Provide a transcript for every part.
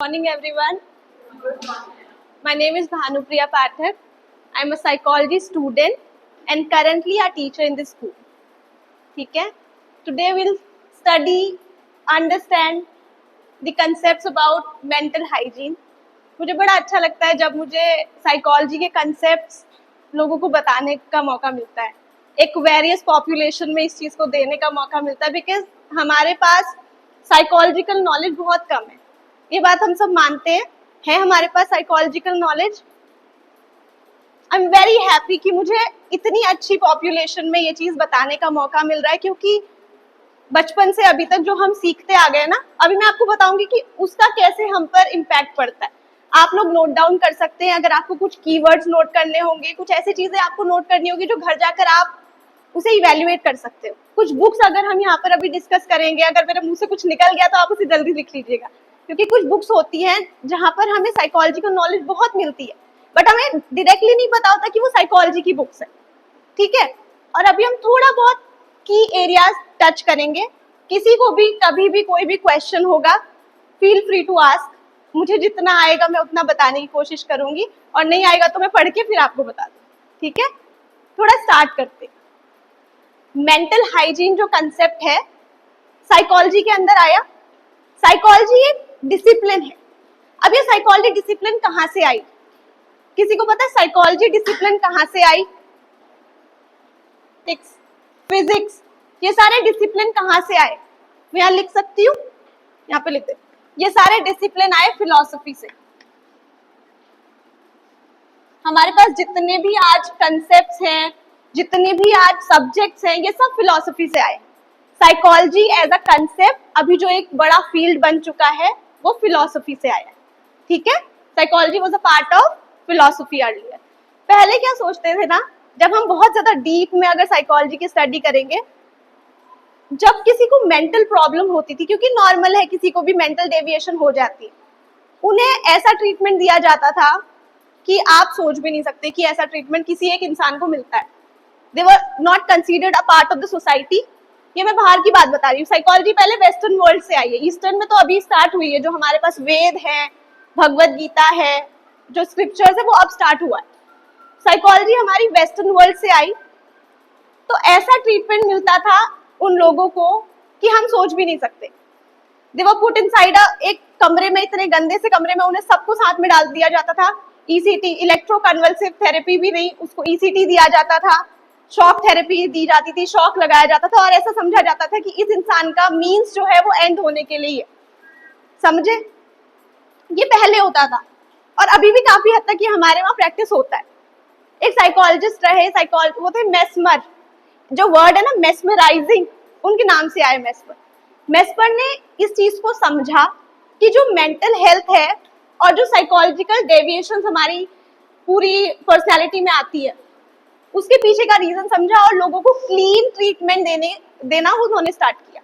Morning everyone. My name is Bhanupriya Pathak. I am a psychology student and currently a teacher in this school. ठीक है? Today we'll study, understand the concepts about mental hygiene. मुझे बड़ा अच्छा लगता है जब मुझे psychology के कंसेप्ट्स लोगों को बताने का मौका मिलता है, एक वेरियस पॉपुलेशन में इस चीज़ को देने का मौका मिलता है, बिकॉज हमारे पास साइकोलॉजिकल नॉलेज बहुत कम है. ये बात हम सब मानते हैं, है हमारे पास psychological knowledge. I am very happy कि मुझे इतनी अच्छी पॉपुलेशन में ये चीज़ बताने का मौका मिल रहा है, क्योंकि बचपन से अभी तक जो हम सीखते आ गए ना, अभी मैं आपको बताऊंगी कि उसका कैसे हम पर इम्पैक्ट पड़ता है. आप लोग नोट डाउन कर सकते हैं, अगर आपको कुछ कीवर्ड्स नोट करने होंगे, कुछ ऐसी चीजें आपको नोट करनी होगी जो घर जाकर आप उसे इवेल्युएट कर सकते हो. कुछ बुक्स अगर हम यहाँ पर अभी डिस्कस करेंगे, अगर मेरे मुंह से कुछ निकल गया तो आप उसे जल्दी लिख लीजिएगा, क्योंकि कुछ बुक्स होती हैं जहाँ पर हमें साइकोलॉजिकल नॉलेज बहुत मिलती है, बट हमें डायरेक्टली नहीं पता होता कि वो साइकोलॉजी की बुक्स है. ठीक है, और अभी हम थोड़ा बहुत की एरियाज टच करेंगे. किसी को भी कभी भी कोई भी क्वेश्चन होगा, फील फ्री टू आस्क. मुझे जितना आएगा मैं उतना बताने की कोशिश करूंगी, और नहीं आएगा तो मैं पढ़ के फिर आपको बता दूँ. ठीक है, थोड़ा स्टार्ट करते. मेंटल हाइजीन जो कंसेप्ट है साइकोलॉजी के अंदर आया. साइकोलॉजी एक डिसिप्लिन है. अब ये साइकोलॉजी डिसिप्लिन कहाँ से आई? किसी को पता है साइकोलॉजी डिसिप्लिन कहाँ से आई? फिजिक्स, ये सारे डिसिप्लिन कहाँ से आए? मैं यहाँ लिख सकती हूँ, यहाँ पे लिख दे. ये सारे डिसिप्लिन आए फिलॉसफी से. हमारे पास जितने भी आज कंसेप्ट्स हैं, जितने भी आज सब्जेक्ट्स हैं, ये सब फिलॉसफी से आए. साइकोलॉजी एज अ कंसेप्ट अभी जो एक बड़ा फील्ड बन चुका है वो फिलॉसफी से आया. ठीक है, psychology was a part of philosophy earlier. पहले क्या सोचते थे ना, जब हम बहुत ज्यादा डीप में अगर साइकोलॉजी की स्टडी करेंगे, जब किसी को मेंटल प्रॉब्लम होती थी, क्योंकि नॉर्मल है किसी को भी मेंटल डेविएशन हो जाती है, उन्हें ऐसा ट्रीटमेंट दिया जाता था कि आप सोच भी नहीं सकते कि ऐसा ट्रीटमेंट किसी एक इंसान को मिलता है. They were not considered a part of the society. ये मैं बाहर की बात बता रही हूँ. साइकोलॉजी पहले वेस्टर्न वर्ल्ड से आई है, ईस्टर्न में तो अभी स्टार्ट हुई है. जो हमारे पास वेद है, भगवत गीता है, जो स्क्रिप्चर्स है, वो अब स्टार्ट हुआ है. साइकोलॉजी हमारी वेस्टर्न वर्ल्ड से आई, तो ऐसा ट्रीटमेंट मिलता था उन लोगों को कि हम सोच भी नहीं सकते. दे वर पुट इनसाइड एक कमरे में, इतने गंदे से कमरे में उन्हें सबको साथ में डाल दिया जाता था. ईसीटी, इलेक्ट्रोकन्वल्सिव थेरेपी भी नहीं, उसको ईसीटी दिया जाता था. शॉक थेरेपी दी जाती थी, शॉक लगाया जाता था, और ऐसा समझा जाता था कि इस इंसान का मीन्स जो है वो एंड होने के लिए. समझे? ये पहले होता था, और अभी भी काफी हद तक ये हमारे वहाँ प्रैक्टिस होता है. एक साइकोलॉजिस्ट रहे, वो थे मेस्मर. जो वर्ड है ना मेस्मराइजिंग, उनके नाम से आया मेस्मर. मेस्मर ने इस चीज को समझा कि जो मेंटल हेल्थ है और जो साइकोलॉजिकल डेविएशंस हमारी पूरी पर्सनालिटी में आती है, उसके पीछे का रीजन समझा और लोगों को क्लीन ट्रीटमेंट देना उन्होंने स्टार्ट किया.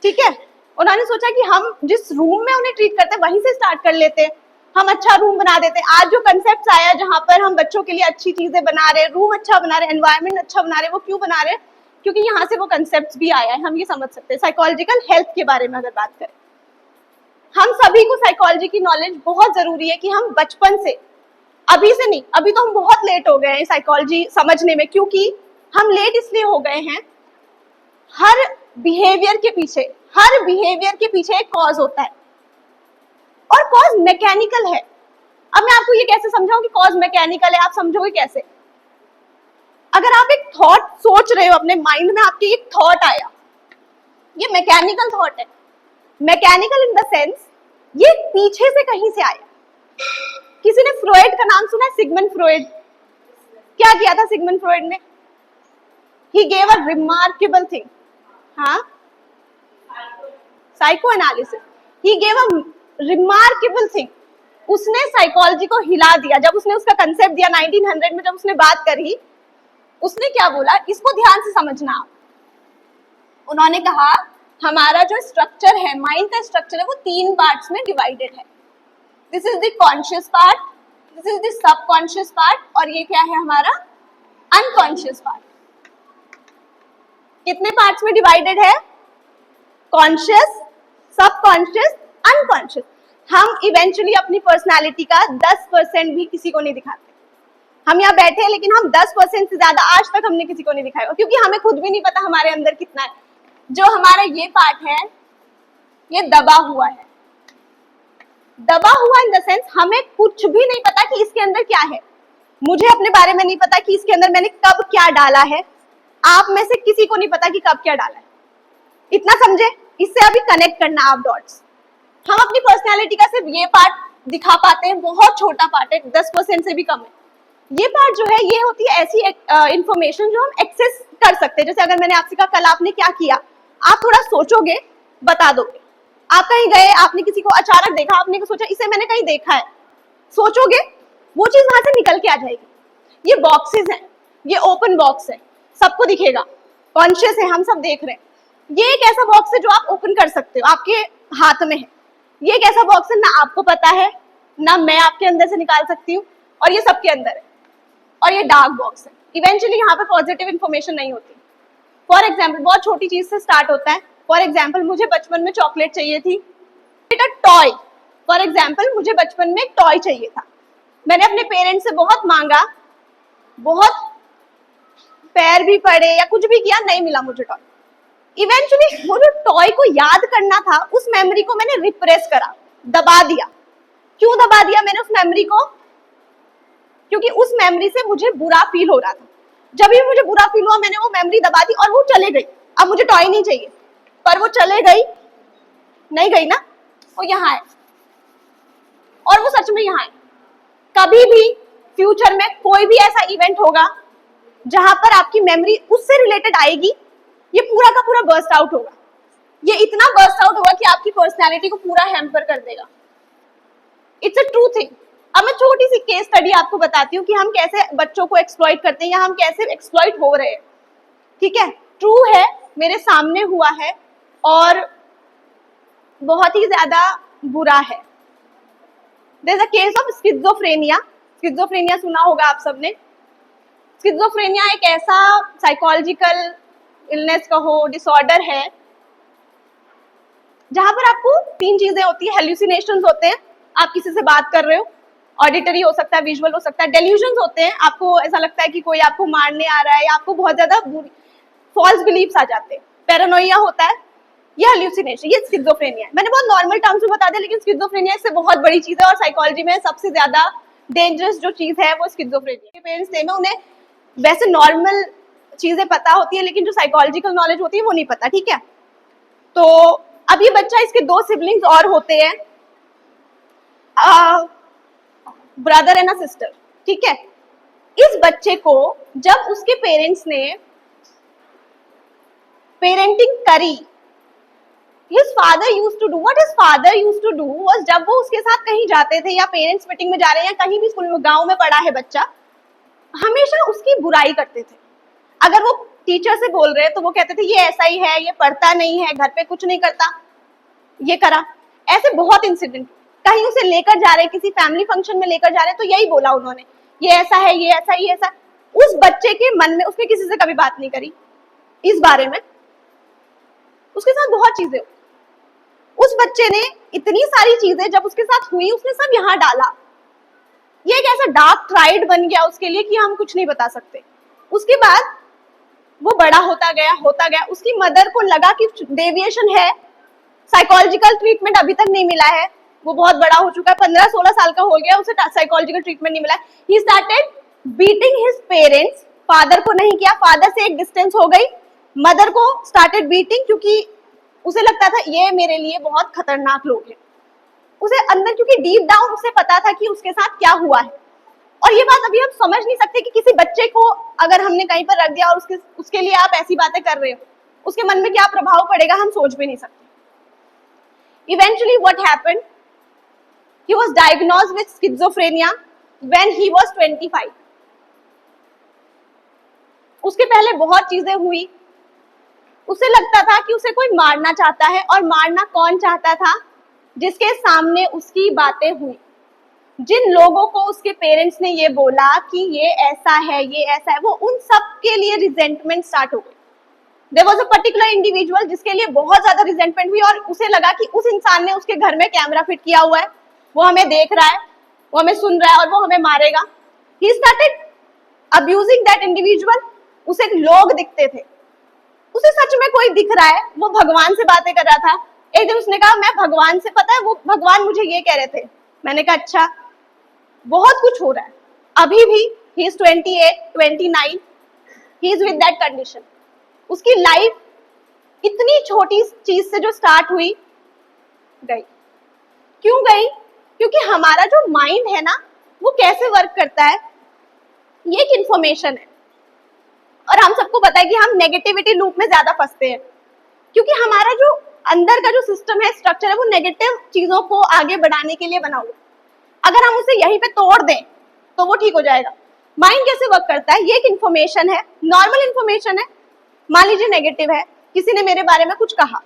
ठीक है, उन्होंने सोचा कि हम जिस रूम में उन्हें ट्रीट करते हैं वहीं से स्टार्ट कर लेते हैं, हम अच्छा रूम बना देते हैं. आज जो कंसेप्ट आया जहाँ पर हम बच्चों के लिए अच्छी चीजें बना रहे, रूम अच्छा बना रहे, एनवायरनमेंट अच्छा बना रहे, वो क्यों बना रहे? क्योंकि यहाँ से वो कंसेप्ट भी आया है. हम ये समझ सकते हैं साइकोलॉजिकल हेल्थ के बारे में अगर बात करें. हम सभी को साइकोलॉजी की नॉलेज बहुत जरूरी है कि हम बचपन से, अभी से नहीं, अभी तो हम बहुत लेट हो गए हैं साइकोलॉजी समझने में. क्योंकि हम लेट इसलिए हो गए हैं, हर बिहेवियर के पीछे एक कॉज होता है, और कॉज मैकेनिकल है. अब मैं आपको ये कैसे समझाऊं कि कॉज मैकेनिकल है? आप समझोगे कैसे? अगर आप एक थॉट सोच रहे हो, अपने माइंड में आपके एक थॉट आया, ये मैकेनिकल थॉट है. मैकेनिकल इन द सेंस ये पीछे से कहीं से आया. किसी ने फ्रॉइड का नाम सुना है? Sigmund Freud. क्या किया था सिगमंड फ्रॉइड ने? He gave a remarkable thing. हाँ, psycho analysis. He gave a remarkable thing. उसने साइकोलॉजी को हिला दिया. जब उसने उसका कंसेप्ट दिया 1900 में, जब उसने बात करी, उसने क्या बोला? इसको ध्यान से समझना आप. उन्होंने कहा हमारा जो स्ट्रक्चर है, माइंड का स्ट्रक्चर है, वो 3 पार्ट्स में डिवाइडेड है. This is the conscious part, this is the subconscious part, और ये क्या है? हमारा अनकॉन्शियस पार्ट. कितने पार्ट्स में डिवाइडेड है? Conscious, subconscious, unconscious. हम इवेंचुअली अपनी पर्सनालिटी का 10% भी किसी को नहीं दिखाते। हम यहाँ बैठे हैं लेकिन हम 10% से ज्यादा आज तक हमने किसी को नहीं दिखाया, क्योंकि हमें खुद भी नहीं पता हमारे अंदर कितना है। जो हमारा ये पार्ट है ये दबा हुआ है, दबा हुआ इन द सेंस हमें कुछ भी नहीं पता कि इसके अंदर क्या है। मुझे अपने बारे में नहीं पता कि इसके अंदर मैंने कब क्या डाला है, आप में से किसी को नहीं पता कि कब क्या डाला है। इतना समझे? इससे अभी कनेक्ट करना आप डॉट्स। हम अपनी पर्सनैलिटी का सिर्फ ये पार्ट दिखा पाते हैं, बहुत छोटा पार्ट है, 10% से भी कम है। ये पार्ट जो है ये होती है ऐसी इंफॉर्मेशन जो हम एक्सेस कर सकते हैं। जैसे अगर मैंने आपसे कहा कल आपने क्या किया, आप थोड़ा सोचोगे बता दोगे। आप कहीं गए, आपने किसी को अचानक देखा, आपने सोचा इसे मैंने कहीं देखा है, सोचोगे वो चीज वहां से निकल के आ जाएगी। ये बॉक्सेस हैं, ये ओपन बॉक्स है, सबको दिखेगा, कॉन्शियस है, हम सब देख रहे हैं। ये एक ऐसा बॉक्स है जो आप ओपन कर सकते हो, आपके हाथ में है। ये एक ऐसा बॉक्स है ना आपको पता है ना मैं आपके अंदर से निकाल सकती हूँ, और ये सबके अंदर है। और ये डार्क बॉक्स है। इवेंचुअली यहाँ पे पॉजिटिव इंफॉर्मेशन नहीं होती। फॉर एग्जाम्पल बहुत छोटी चीज से स्टार्ट होता है। फॉर एग्जाम्पल मुझे बचपन में चॉकलेट चाहिए थी, टॉय। फॉर एग्जाम्पल मुझे बचपन में एक टॉय चाहिए था, मैंने अपने पेरेंट्स से बहुत मांगा, बहुत पैर भी पड़े या कुछ भी किया, नहीं मिला मुझे टॉय। इवेंचुअली वो जो टॉय को याद करना था, उस मेमोरी को मैंने रिप्रेस करा, दबा दिया। क्यों दबा दिया मैंने उस मेमोरी को? क्योंकि उस मेमोरी से मुझे बुरा फील हो रहा था। जब भी मुझे बुरा फील हुआ मैंने वो मेमोरी दबा दी और वो चले गई। अब मुझे टॉय नहीं चाहिए, पर वो चले गई, नहीं गई ना, वो यहाँ है और वो सच में यहाँ है। कभी भी फ्यूचर में कोई भी ऐसा इवेंट होगा जहां पर आपकी मेमोरी उससे रिलेटेड आएगी, ये पूरा का पूरा बर्स्ट आउट होगा। ये इतना बर्स्ट आउट होगा कि आपकी पर्सनैलिटी को पूरा हैम्पर कर देगा। It's a true thing. अब मैं छोटी सी केस स्टडी आपको बताती हूँ कि हम कैसे बच्चों को एक्सप्लॉइट करते हैं या हम कैसे एक्सप्लॉइट हो रहे हैं। ठीक है, ट्रू है, मेरे सामने हुआ है और बहुत ही ज्यादा बुरा है। There is a case of schizophrenia. Schizophrenia सुना होगा आप सबने। स्किज़ोफ्रेनिया एक ऐसा साइकोलॉजिकल इलनेस कहो, डिसऑर्डर है, जहां पर आपको 3 चीजें होती है। हेल्यूसिनेशंस होते हैं, आप किसी से बात कर रहे हो, ऑडिटरी हो सकता है, विजुअल हो सकता है। डेल्यूजन्स होते हैं, आपको ऐसा लगता है कि कोई आपको मारने आ रहा है या आपको बहुत ज्यादा फॉल्स बिलीफ्स आ जाते हैं। पैरानोइया होता है, ये हेल्यूसिनेशन, ये स्किज़ोफ्रेनिया है। मैंने बहुत नॉर्मल टर्म्स में बता दिया, लेकिन स्किज़ोफ्रेनिया इससे बहुत बड़ी चीज है और साइकोलॉजी में सबसे ज्यादा डेंजरस जो चीज है वो स्किज़ोफ्रेनिया। पेरेंट्स ने उन्हें वैसे नॉर्मल चीजें पता होती है, लेकिन जो साइकोलॉजिकल नॉलेज होती है वो नहीं पता। ठीक है, तो अब ये बच्चा, इसके 2 सिबलिंग्स और होते हैं, ब्रदर एंड अ सिस्टर। ठीक है, इस बच्चे को जब उसके पेरेंट्स ने पेरेंटिंग करी, his father used to do, what his father used to do was, जब वो उसके साथ कहीं जाते थे या पेरेंट्स मीटिंग में जा रहे हैं या कहीं भी स्कूल में, गांव में पढ़ा है बच्चा, हमेशा उसकी बुराई करते थे। अगर वो टीचर से बोल रहे हैं तो वो कहते थे ये ऐसा ही है, ये पढ़ता नहीं है, घर पे कुछ नहीं करता, ये करा। ऐसे बहुत इंसिडेंट। कहीं उसे लेकर जा रहे, किसी फैमिली फंक्शन में लेकर जा रहे, तो यही बोला उन्होंने, ये ऐसा है, ये ऐसा, ये ऐसा। उस बच्चे के मन में, उसने किसी से कभी बात नहीं करी इस बारे में, उसके साथ बहुत चीजें हुई। उस बच्चे ने इतनी सारी चीजें जब उसके साथ हुई, उसने सब यहाँ डाला। ये एक ऐसा डार्क ट्राइड बन गया उसके लिए कि हम कुछ नहीं बता सकते। उसके बाद वो बड़ा होता गया। उसकी मदर को लगा कि डेविएशन है, साइकोलॉजिकल ट्रीटमेंट अभी तक नहीं मिला है। वो बहुत बड़ा हो चुका है, 15-16 साल का हो गया, उसे साइकोलॉजिकल ट्रीटमेंट नहीं मिला है। He started beating his parents. Father को नहीं किया, फादर से एक डिस्टेंस हो गई। मदर को स्टार्टेड बीटिंग, क्योंकि उसे लगता था ये मेरे लिए बहुत खतरनाक लोग हैं। उसे अंदर, क्योंकि डीप डाउन उसे पता था कि उसके साथ क्या हुआ है। और ये बात अभी हम समझ नहीं सकते कि किसी बच्चे को अगर हमने कहीं पर रख दिया और उसके लिए आप ऐसी बातें कर रहे हो, उसके मन में क्या प्रभाव पड़ेगा हम सोच भी नहीं सकते। Eventually what happened, he was diagnosed with schizophrenia when he was 25। उसके पहले बहुत चीजें हुई। उसे लगता था कि उसे कोई मारना चाहता है, और मारना कौन चाहता था? जिसके सामने उसकी बातें हुई, जिन लोगों को उसके पेरेंट्स ने ये बोला कि ये ऐसा है, ये ऐसा है, वो उन सब के लिए रिजेंटमेंट स्टार्ट हो गई। There was a particular individual जिसके लिए बहुत ज्यादा रिजेंटमेंट हुई और उसे लगा कि उस इंसान ने उसके घर में कैमरा फिट किया हुआ है, वो हमें देख रहा है, वो हमें सुन रहा है और वो हमें मारेगा। He started abusing that individual. उसे लोग दिखते थे, उसे सच में कोई दिख रहा है, वो भगवान से बातें कर रहा था। एक दिन उसने कहा मैं भगवान से, पता है वो भगवान मुझे ये कह रहे थे। मैंने कहा अच्छा, बहुत कुछ हो रहा है। अभी भी he is 28, 29, he is with that condition. उसकी लाइफ इतनी छोटी चीज से जो स्टार्ट हुई, गई। क्यों गई? क्योंकि हमारा जो माइंड है ना, वो कैसे वर्क करता है, ये एक इंफॉर्मेशन है। और हम सबको पता है कि हम नेगेटिविटी लूप में ज्यादा फंसते हैं, क्योंकि हमारा जो अंदर का जो सिस्टम है, स्ट्रक्चर है, वो नेगेटिव चीजों को आगे बढ़ाने के लिए बना हुआ। अगर हम उसे यहीं पे तोड़ दें तो वो ठीक हो जाएगा। माइंड कैसे वर्क करता है, ये एक इंफॉर्मेशन है, नॉर्मल इंफॉर्मेशन है। मान लीजिए नेगेटिव है, किसी ने मेरे बारे में कुछ कहा।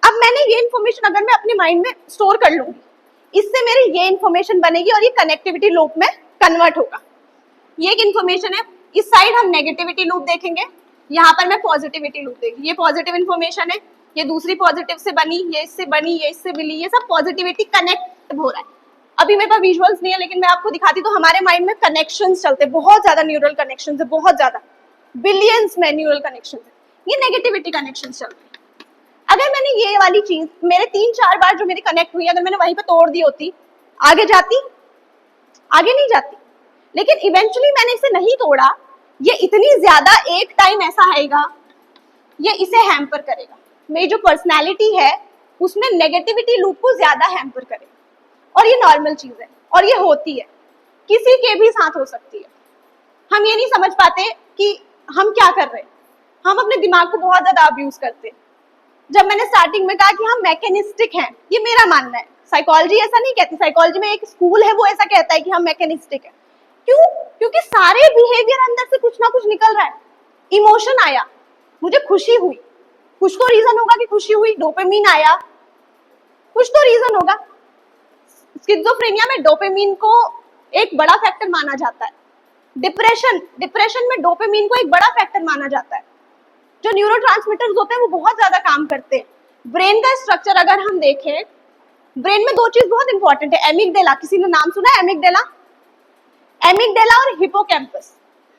अब मैंने ये इंफॉर्मेशन अगर मैं अपने माइंड में स्टोर कर लूंगी, इससे मेरी ये इंफॉर्मेशन बनेगी और ये कनेक्टिविटी लूप में कन्वर्ट होगा। ये एक इंफॉर्मेशन है। इस साइड हम नेगेटिविटी लूप देखेंगे, यहाँ पर मैं पॉजिटिविटी लूप देखी। ये पॉजिटिव इंफॉर्मेशन है, ये दूसरी पॉजिटिव से बनी, ये इससे बनी, ये इससे मिली, ये सब पॉजिटिविटी कनेक्ट हो रहा है। अभी मेरे पास विजुअल्स नहीं है, लेकिन मैं आपको दिखाती तो हमारे माइंड में कनेक्शंस चलते हैं, बहुत ज्यादा न्यूरल कनेक्शंस है, बहुत ज्यादा, बिलियंस में न्यूरल कनेक्शंस है। ये नेगेटिविटी कनेक्शंस चल रहे हैं। अगर मैंने ये वाली चीज मेरे 3-4 बार जो मेरी कनेक्ट हुई, अगर मैंने वहीं पे तोड़ दी होती, आगे जाती? आगे नहीं जाती। लेकिन इवेंचुअली मैंने इसे नहीं तोड़ा, ये इतनी ज्यादा एक टाइम ऐसा आएगा, ये इसे हैम्पर करेगा। मेरी जो पर्सनैलिटी है उसमें नेगेटिविटी लूप को ज्यादा हैम्पर करेगा। और ये नॉर्मल चीज है और ये होती है, किसी के भी साथ हो सकती है। हम ये नहीं समझ पाते कि हम क्या कर रहे हैं, हम अपने दिमाग को बहुत ज्यादा अब्यूज करते हैं। जब मैंने स्टार्टिंग में कहा कि हम मैकेनिस्टिक हैं, ये मेरा मानना है, साइकोलॉजी ऐसा नहीं कहती। साइकोलॉजी में एक स्कूल है, वो ऐसा कहता है कि हम मैकेनिस्टिक हैं। क्यों? क्योंकि सारे बिहेवियर अंदर से कुछ ना कुछ निकल रहा है। इमोशन आया, मुझे खुशी हुई, कुछ तो रीजन होगा कि खुशी हुई। डोपामिन आया, कुछ तो रीजन होगा। स्किज़ोफ्रेनिया में डोपामिन को एक बड़ा फैक्टर माना जाता है। डिप्रेशन में डोपामिन को एक बड़ा फैक्टर माना जाता है। जो न्यूरोट्रांसमीटर्स होते हैं वो बहुत ज्यादा काम करते हैं। ब्रेन का स्ट्रक्चर अगर हम देखें, ब्रेन में 2 चीज बहुत इंपॉर्टेंट है। एमिगडेला, किसी ने नाम सुना है एमिगडेला? एमिगडेला और हिपोकैम्पस।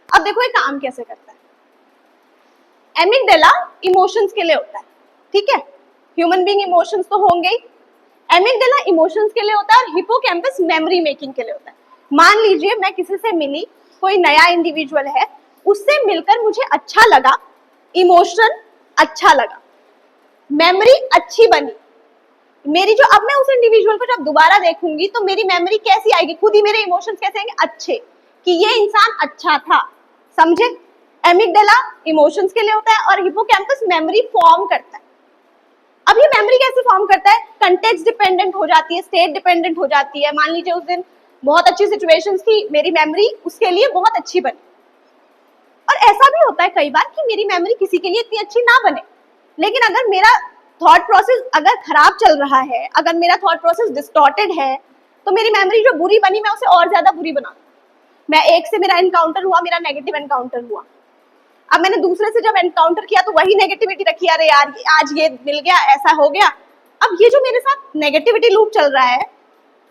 अब देखो ये काम कैसे करता है। एमिगडेला इमोशंस के लिए होता है, ठीक है, ह्यूमन बीइंग इमोशंस तो होंगे ही। एमिगडेला इमोशंस के लिए होता है और हिपोकैम्पस मेमोरी मेकिंग के लिए होता है। मान लीजिए मैं किसी से मिली, कोई नया इंडिविजुअल है, उससे मिलकर मुझे अच्छा लगा, इमोशन अच्छा लगा, मेमोरी अच्छी बनी मेरी। जो अब मैं उस इंडिविजुअल को जब दोबारा देखूंगी तो मेरी मेमोरी कैसी आएगी, खुद ही मेरे इमोशंस कैसे आएंगे, अच्छे, कि ये इंसान अच्छा था। समझे? एमिगडाला इमोशंस के लिए होता है और हिपोकैम्पस मेमोरी फॉर्म करता है। अब ये मेमोरी कैसे फॉर्म करता है? कंटेक्स्ट डिपेंडेंट हो जाती है, स्टेट डिपेंडेंट हो जाती है। मान लीजिए उस दिन बहुत अच्छी सिचुएशंस थी, मेरी मेमोरी उसके लिए बहुत अच्छी बनी। और ऐसा भी होता है कई बार कि मेरी मेमोरी किसी के लिए इतनी अच्छी ना बने, लेकिन अगर मेरा थॉट प्रोसेस अगर खराब चल रहा है, अगर मेरा थॉट प्रोसेस डिस्टॉर्टेड है, तो मेरी मेमोरी जो बुरी बनी मैं उसे और ज्यादा बुरी बना। मैं एक से मेरा एनकाउंटर हुआ, मेरा नेगेटिव एनकाउंटर हुआ। अब मैंने दूसरे से जब एनकाउंटर किया तो वही नेगेटिविटी रखी, अरे यार आज ये मिल गया, ऐसा हो गया। अब ये जो मेरे साथ नेगेटिविटी लूप चल रहा है,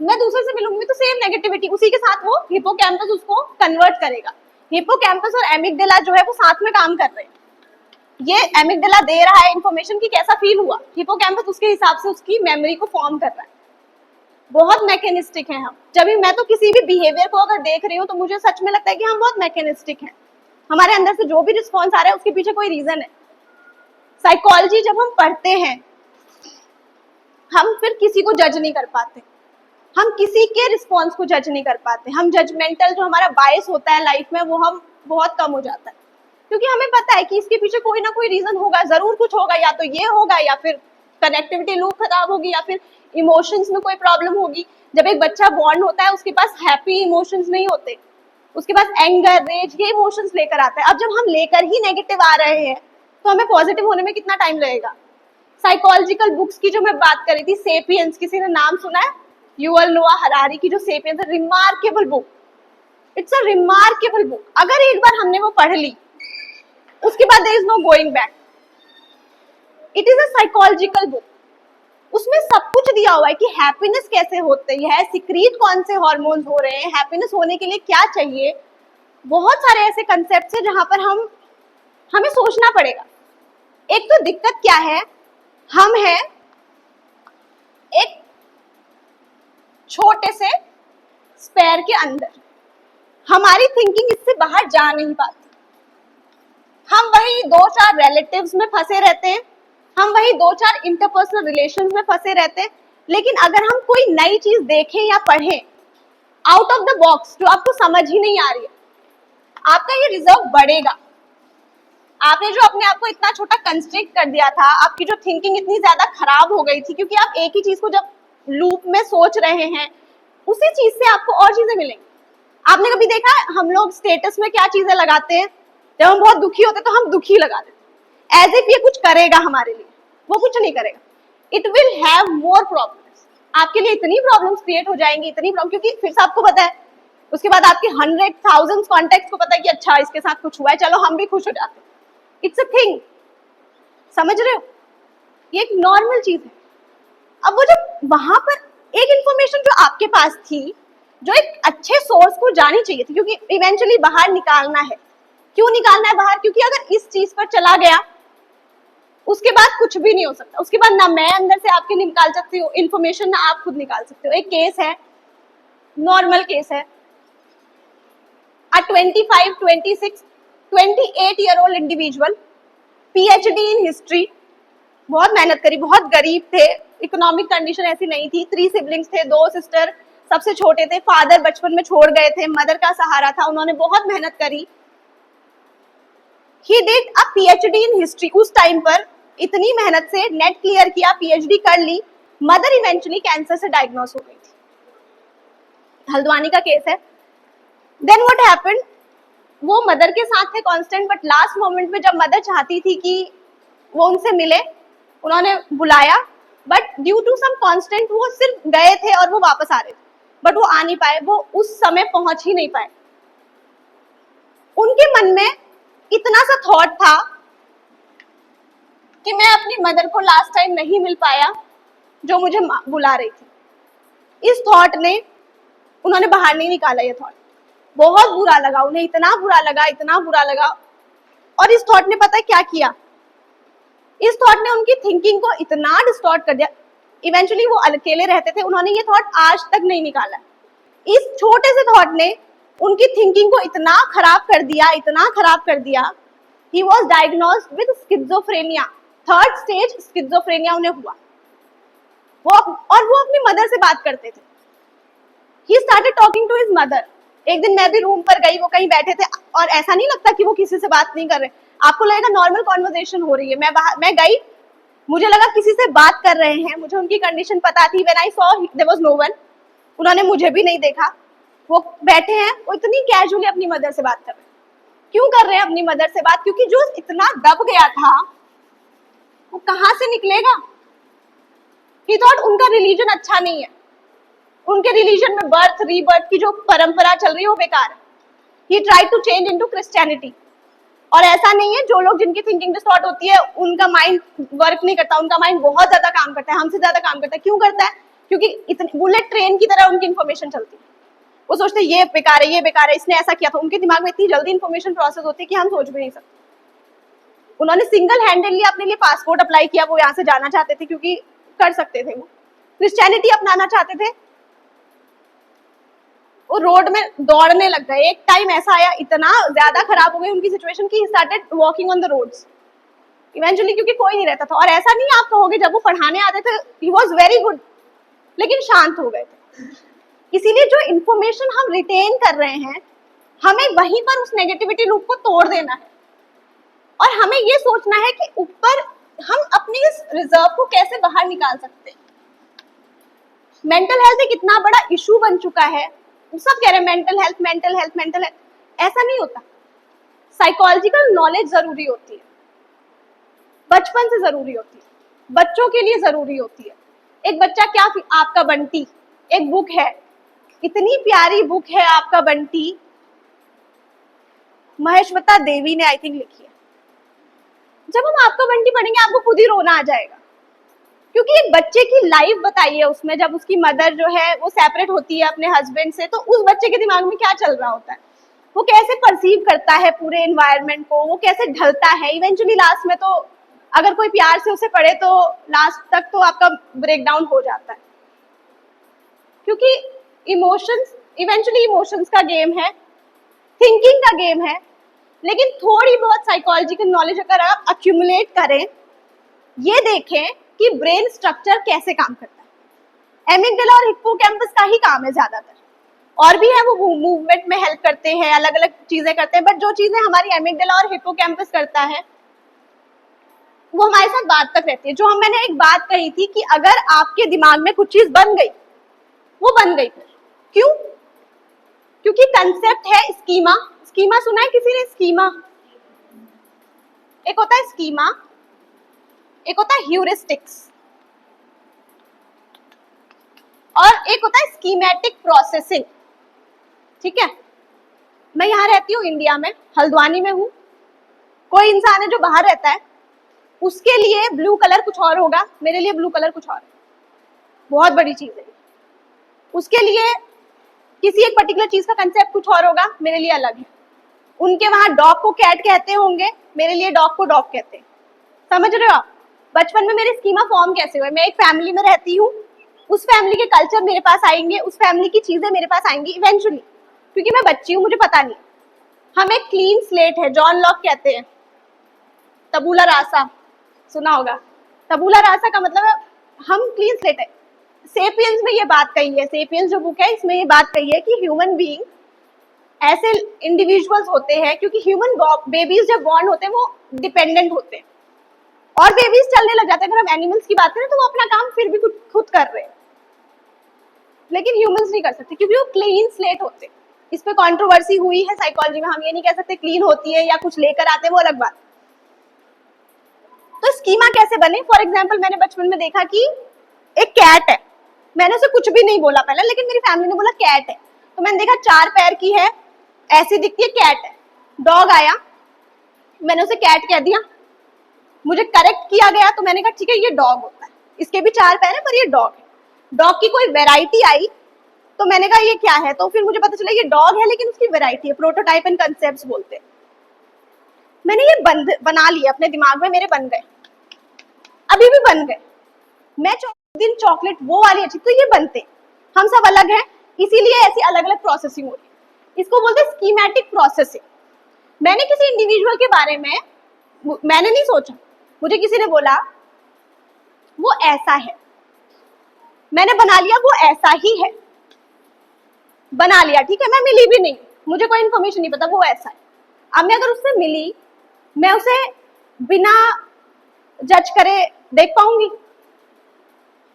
मैं दूसरे से मिलूंगी तो सेम नेगेटिविटी उसी के साथ वो हिपोकैम्पस उसको कन्वर्ट करेगा। हिपोकैम्पस और एमिगडाला जो है वो साथ में काम कर रहे हैं। ये एमिगडाला दे रहा है इंफॉर्मेशन की कैसा फील हुआ, हिपोकैम्पस उसके हिसाब से उसकी मेमोरी को फॉर्म कर रहा है। बहुत मैकेनिस्टिक हैं हम। जब भी मैं तो किसी भी बिहेवियर को अगर देख रही हूँ तो मुझे सच में लगता है कि हम बहुत मैकेनिस्टिक हैं। हमारे अंदर से जो भी रिस्पॉन्स आ रहा है उसके पीछे कोई रीजन है। साइकोलॉजी जब हम पढ़ते हैं, हम फिर किसी को जज नहीं कर पाते, हम किसी के रिस्पॉन्स को जज नहीं कर पाते। हम जजमेंटल जो हमारा बायस होता है लाइफ में वो हम बहुत कम हो जाता है, क्योंकि हमें पता है कि इसके पीछे कोई ना कोई रीजन होगा, जरूर कुछ होगा। या तो ये होगा, या फिर कनेक्टिविटी लूप खराब होगी, या फिर इमोशंस में कोई प्रॉब्लम होगी। जब एक बच्चा बॉर्न होता है उसके पास हैप्पी इमोशंस नहीं होते, उसके पास एंगर, रेज, ये इमोशंस लेकर आता है। अब जब हम लेकर ही नेगेटिव आ रहे हैं तो हमें पॉजिटिव होने में कितना टाइम लगेगा। साइकोलॉजिकल बुक्स की जो मैं बात कर रही थी, सेपियंस, किसी ने नाम सुना है? युवल नोआ हरारी की जो सेपियंस है, remarkable book, it's a remarkable book. अगर एक बार हमने वो पढ़ ली उसके बाद there is no going back. It is a psychological book. उसमें सब कुछ दिया हुआ है कि हैप्पीनेस कैसे होती है, सिक्रीट कौन से हार्मोन्स हो रहे हैं, हैप्पीनेस होने के लिए क्या चाहिए। बहुत सारे ऐसे कंसेप्ट हैं जहां पर हमें सोचना पड़ेगा। एक तो दिक्कत क्या है, हम हैं एक छोटे से स्पेयर के अंदर, हमारी थिंकिंग इससे बाहर जा नहीं पाती। हम वही दो चार रिलेटिव्स में फंसे रहते हैं, हम वही दो चार इंटरपर्सनल रिलेशंस में फंसे रहते हैं। लेकिन अगर हम कोई नई चीज देखें या पढ़ें आउट ऑफ द बॉक्स, जो आपको समझ ही नहीं आ रही है, आपका ये रिजर्व बढ़ेगा। आपने जो अपने आप को इतना छोटा कंस्ट्रिक्ट कर दिया था, आपकी जो थिंकिंग इतनी ज्यादा खराब हो गई थी क्योंकि आप एक ही चीज को जब लूप में सोच रहे हैं, उसी चीज से आपको और चीजें मिलेंगी। आपने कभी देखा हम लोग स्टेटस में क्या चीजें लगाते हैं? जब हम बहुत दुखी होते हैं तो हम दुखी लगा देते हैं, एज इफ ये कुछ करेगा हमारे लिए। वो कुछ नहीं करेगा, it will have more problems. आपके लिए इतनी प्रॉब्लम्स क्रिएट हो जाएंगी, इतनी प्रॉब्लम, क्योंकि फिर से आपको पता है उसके बाद आपके 100,000 कॉन्टेक्ट को पता है कि अच्छा इसके साथ कुछ हुआ है, चलो हम भी खुश हो जाते हैं। इट्स अ थिंग, समझ रहे हो? ये एक नॉर्मल चीज है। अब वो जो वहां पर एक इंफॉर्मेशन जो आपके पास थी, जो एक अच्छे सोर्स को जानी चाहिए थी, क्योंकि इवेंचुअली बाहर निकालना है। क्यों निकालना है बाहर? क्योंकि अगर इस चीज पर चला गया उसके बाद कुछ भी नहीं हो सकता। उसके बाद ना मैं अंदर से आपके निकाल सकती हूँ इन्फॉर्मेशन, ना आप खुद निकाल सकते हो। एक केस है, नॉर्मल केस है, a 25, 26, 28-year-old individual, PhD in history, बहुत मेहनत करी, बहुत गरीब थे, इकोनॉमिक कंडीशन ऐसी नहीं थी। 3 सिबलिंग्स थे, 2 सिस्टर, सबसे छोटे थे। फादर बचपन में छोड़ गए थे, मदर का सहारा था, उन्होंने बहुत मेहनत करी। He did a PhD in history. उस टाइम पर इतनी मेहनत से नेट क्लियर किया, PhD कर ली। मदर इवेंचुअली कैंसर से डायग्नोस हो गई थी। हल्द्वानी का केस है। देन व्हाट हैपेंड, वो मदर के साथ थे कांस्टेंट, बट लास्ट मोमेंट में जब मदर चाहती थी कि वो उनसे मिले, उन्होंने बुलाया, but due to some constant वो सिर्फ गए थे और वो वापस आ रहे थे, बट वो आ नहीं पाए, वो उस समय पहुंच ही नहीं पाए। उनके मन में इतना सा थॉट था कि मैं अपनी मदर को लास्ट टाइम नहीं मिल पाया जो मुझे बुला रही थी। इस थॉट ने उन्होंने बाहर नहीं निकाला। ये थॉट बहुत बुरा लगा उन्हें, इतना बुरा लगा, इतना बुरा लगा। और इस थॉट ने पता है क्या किया? इस थॉट ने उनकी थिंकिंग को इतना डिस्टॉर्ट कर दिया। इवेंचुअली वो अकेले रहते थे, उन्होंने ये थॉट आज तक नहीं निकाला। इस छोटे से थॉट ने उनकी थिंकिंग को इतना खराब कर दिया, इतना खराब कर दिया। He was diagnosed with schizophrenia, 3rd stage schizophrenia उन्हें हुआ। वो अपनी मदर से बात करते थे। He started talking to his mother. एक दिन मैं भी रूम पर गई, वो कहीं बैठे थे, और ऐसा नहीं लगता कि वो किसी से बात नहीं कर रहे, आपको लगेगा नॉर्मल कॉन्वर्सेशन हो रही है। मैं गई, मुझे लगा किसी से बात कर रहे हैं, मुझे उनकी कंडीशन पता थी। When I saw there was no one, उन्होंने मुझे भी नहीं देखा, वो बैठे हैं, वो इतनी कैजुअली अपनी मदर से बात कर रहे हैं। क्यों कर रहे हैं अपनी मदर से बात? क्योंकि जो इतना दब गया था वो कहां से निकलेगा। ही थॉट उनका रिलीजन अच्छा नहीं है, उनके रिलीजन में बर्थ रीबर्थ की जो परंपरा चल रही है वो बेकार है। He try to change into Christianity. और ऐसा नहीं है, जो लोग जिनकी थिंकिंग डिस्टॉर्ट होती है उनका माइंड वर्क नहीं करता, उनका माइंड बहुत ज्यादा काम करता है, हमसे ज्यादा काम करता है। क्यों करता है? क्योंकि इतनी बुलेट ट्रेन की तरह उनकी इन्फॉर्मेशन चलती है। वो सोचते हैं ये बेकार है, ये बेकार है, इसने ऐसा किया था। उनके दिमाग में इतनी जल्दी इन्फॉर्मेशन प्रोसेस होती है कि हम सोच भी नहीं सकते। उन्होंने सिंगल हैंडेडली अपने लिए पासपोर्ट अप्लाई किया, वो यहाँ से जाना चाहते थे क्योंकि कर सकते थे। वो क्रिश्चियनिटी अपनाना चाहते थे, वो रोड में दौड़ने लग गए। एक टाइम ऐसा आया, इतना ज्यादा खराब हो गई उनकी सिचुएशन कि he started walking on the roads eventually, क्योंकि कोई नहीं रहता था। और ऐसा नहीं आप कहोगे, जब वो पढ़ाने आते थे ही वाज वेरी गुड, लेकिन शांत हो गए थे। इसीलिए जो इन्फॉर्मेशन हम रिटेन कर रहे हैं, हमें वहीं पर उस नेगेटिविटी लूप को तोड़ देना है, और हमें ये सोचना है कि ऊपर हम अपनी इस रिजर्व को कैसे बाहर निकाल सकते हैं। मेंटल हेल्थ एक इतना बड़ा इशू बन चुका है, सब कह रहे हैं mental health, mental health, mental health. ऐसा नहीं होता। साइकोलॉजिकल नॉलेज जरूरी होती है, बचपन से जरूरी होती है, बच्चों के लिए जरूरी होती है। एक बच्चा क्या, आपका बंटी एक बुक है, इतनी प्यारी बुक है आपका बंटी, महेश्वता देवी ने आई थिंक लिखी है। जब हम आपका बंटी पढ़ेंगे आपको खुद ही रोना आ जाएगा, क्योंकि एक बच्चे की लाइफ बताई है उसमें। जब उसकी मदर जो है वो सेपरेट होती है अपने हस्बैंड से, तो उस बच्चे के दिमाग में क्या चल रहा होता है, वो कैसे परसीव करता है पूरे एनवायरनमेंट को, वो कैसे ढलता है। इवेंचुअली लास्ट में तो अगर कोई प्यार से उसे पढ़े तो लास्ट तक तो आपका ब्रेकडाउन हो जाता है, क्योंकि इमोशंस इवेंचुअली इमोशंस का गेम है, थिंकिंग का गेम है। लेकिन थोड़ी बहुत साइकोलॉजिकल नॉलेज अगर आप अक्यूमुलेट करें, ये देखें कि ब्रेन स्ट्रक्चर कैसे काम करता है। एमिगडाला और हिप्पोकैम्पस का ही काम है ज्यादातर, और भी है, वो मूवमेंट में हेल्प करते हैं, अलग अलग चीजें करते हैं, बट जो चीजें हमारी एमिगडाला और हिप्पोकैम्पस करता है वो हमारे साथ बाद तक रहती है। जो मैंने एक बात कही थी कि अगर आपके दिमाग में कुछ चीज बन गई, वो बन गई। फिर क्यों? क्योंकि कंसेप्ट है स्कीमा। स्कीमा सुना है किसी ने? स्कीमा, एक होता है स्कीमा, एक होता है ह्यूरिस्टिक्स, और एक होता है स्कीमेटिक प्रोसेसिंग। ठीक है, मैं यहाँ रहती हूँ इंडिया में, हल्द्वानी में हूँ। कोई इंसान है जो बाहर रहता है, उसके लिए ब्लू कलर कुछ और होगा, मेरे लिए ब्लू कलर कुछ और है। बहुत बड़ी चीज है। उसके लिए किसी एक पर्टिकुलर चीज का कंसेप्ट कुछ और होगा, मेरे लिए अलग है। उनके वहां डॉग को कैट कहते होंगे, मेरे लिए डॉग को डॉग कहते हैं। समझ रहे हो आप? बचपन में मेरे स्कीमा फॉर्म कैसे हुए? मैं एक फैमिली में रहती हूँ, उस फैमिली के कल्चर मेरे पास आएंगे, उस फैमिली की चीजें मेरे पास आएंगी इवेंचुअली, क्योंकि मैं बच्ची हूँ, मुझे पता नहीं। हम एक क्लीन स्लेट है, जॉन लॉक कहते हैं, तबूला रासा सुना होगा। तबूला रासा का मतलब है हम क्लीन स्लेट है। सेपियंस में ये बात कही है, सेपियंस जो बुक है इसमें ये बात कही है कि ह्यूमन बीइंग ऐसे इंडिविजुअल्स होते हैं, क्योंकि ह्यूमन बेबीज जब बॉर्न होते हैं वो डिपेंडेंट होते हैं, और बेबीज चलने लग जाते हैं। अगर हम एनिमल्स की बात करें तो वो अपना काम फिर भी खुद कर रहे हैं, लेकिन ह्यूमंस नहीं कर सकते, क्योंकि वो क्लीन स्लेट होते हैं। इस पे कंट्रोवर्सी हुई है साइकोलॉजी में, हम ये नहीं कह सकते क्लीन होती है या कुछ लेकर आते हैं, वो अलग बात। तो स्कीमा कैसे बने? फॉर एग्जाम्पल, मैंने बचपन में देखा कि एक कैट है, मैंने उसे कुछ भी नहीं बोला पहले, लेकिन मेरी फैमिली ने बोला कैट है, तो मैंने देखा 4 पैर की है, ऐसी दिखती है, कैट है। डॉग आया, मैंने उसे कैट कह दिया, मुझे करेक्ट किया गया, तो मैंने कहा ठीक है ये डॉग होता है, इसके भी 4 पैर है पर ये डॉग है। डॉग की कोई वेराइटी आई तो मैंने कहा ये क्या है, तो फिर मुझे पता चला ये डॉग है लेकिन उसकी वेराइटी है, प्रोटोटाइप एंड कंसेप्ट्स बोलते हैं। मैंने ये बना लिया अपने दिमाग में, मेरे बन गए, अभी भी बन गए। मैं दिन चॉकलेट वो वाली अच्छी, तो ये बनते, हम सब अलग हैं, इसीलिए ऐसी अलग अलग प्रोसेसिंग हो रही है। इसको बोलते हैं स्कीमेटिक प्रोसेसिंग। मैंने किसी इंडिविजुअल के बारे में मैंने नहीं सोचा, मुझे किसी ने बोला वो ऐसा है, मैंने बना लिया वो ऐसा ही है, बना लिया, ठीक है। मैं मिली भी नहीं, मुझे कोई इन्फॉर्मेशन नहीं पता वो ऐसा है। अब मैं अगर उससे मिली, मैं उसे बिना जज करे देख पाऊंगी?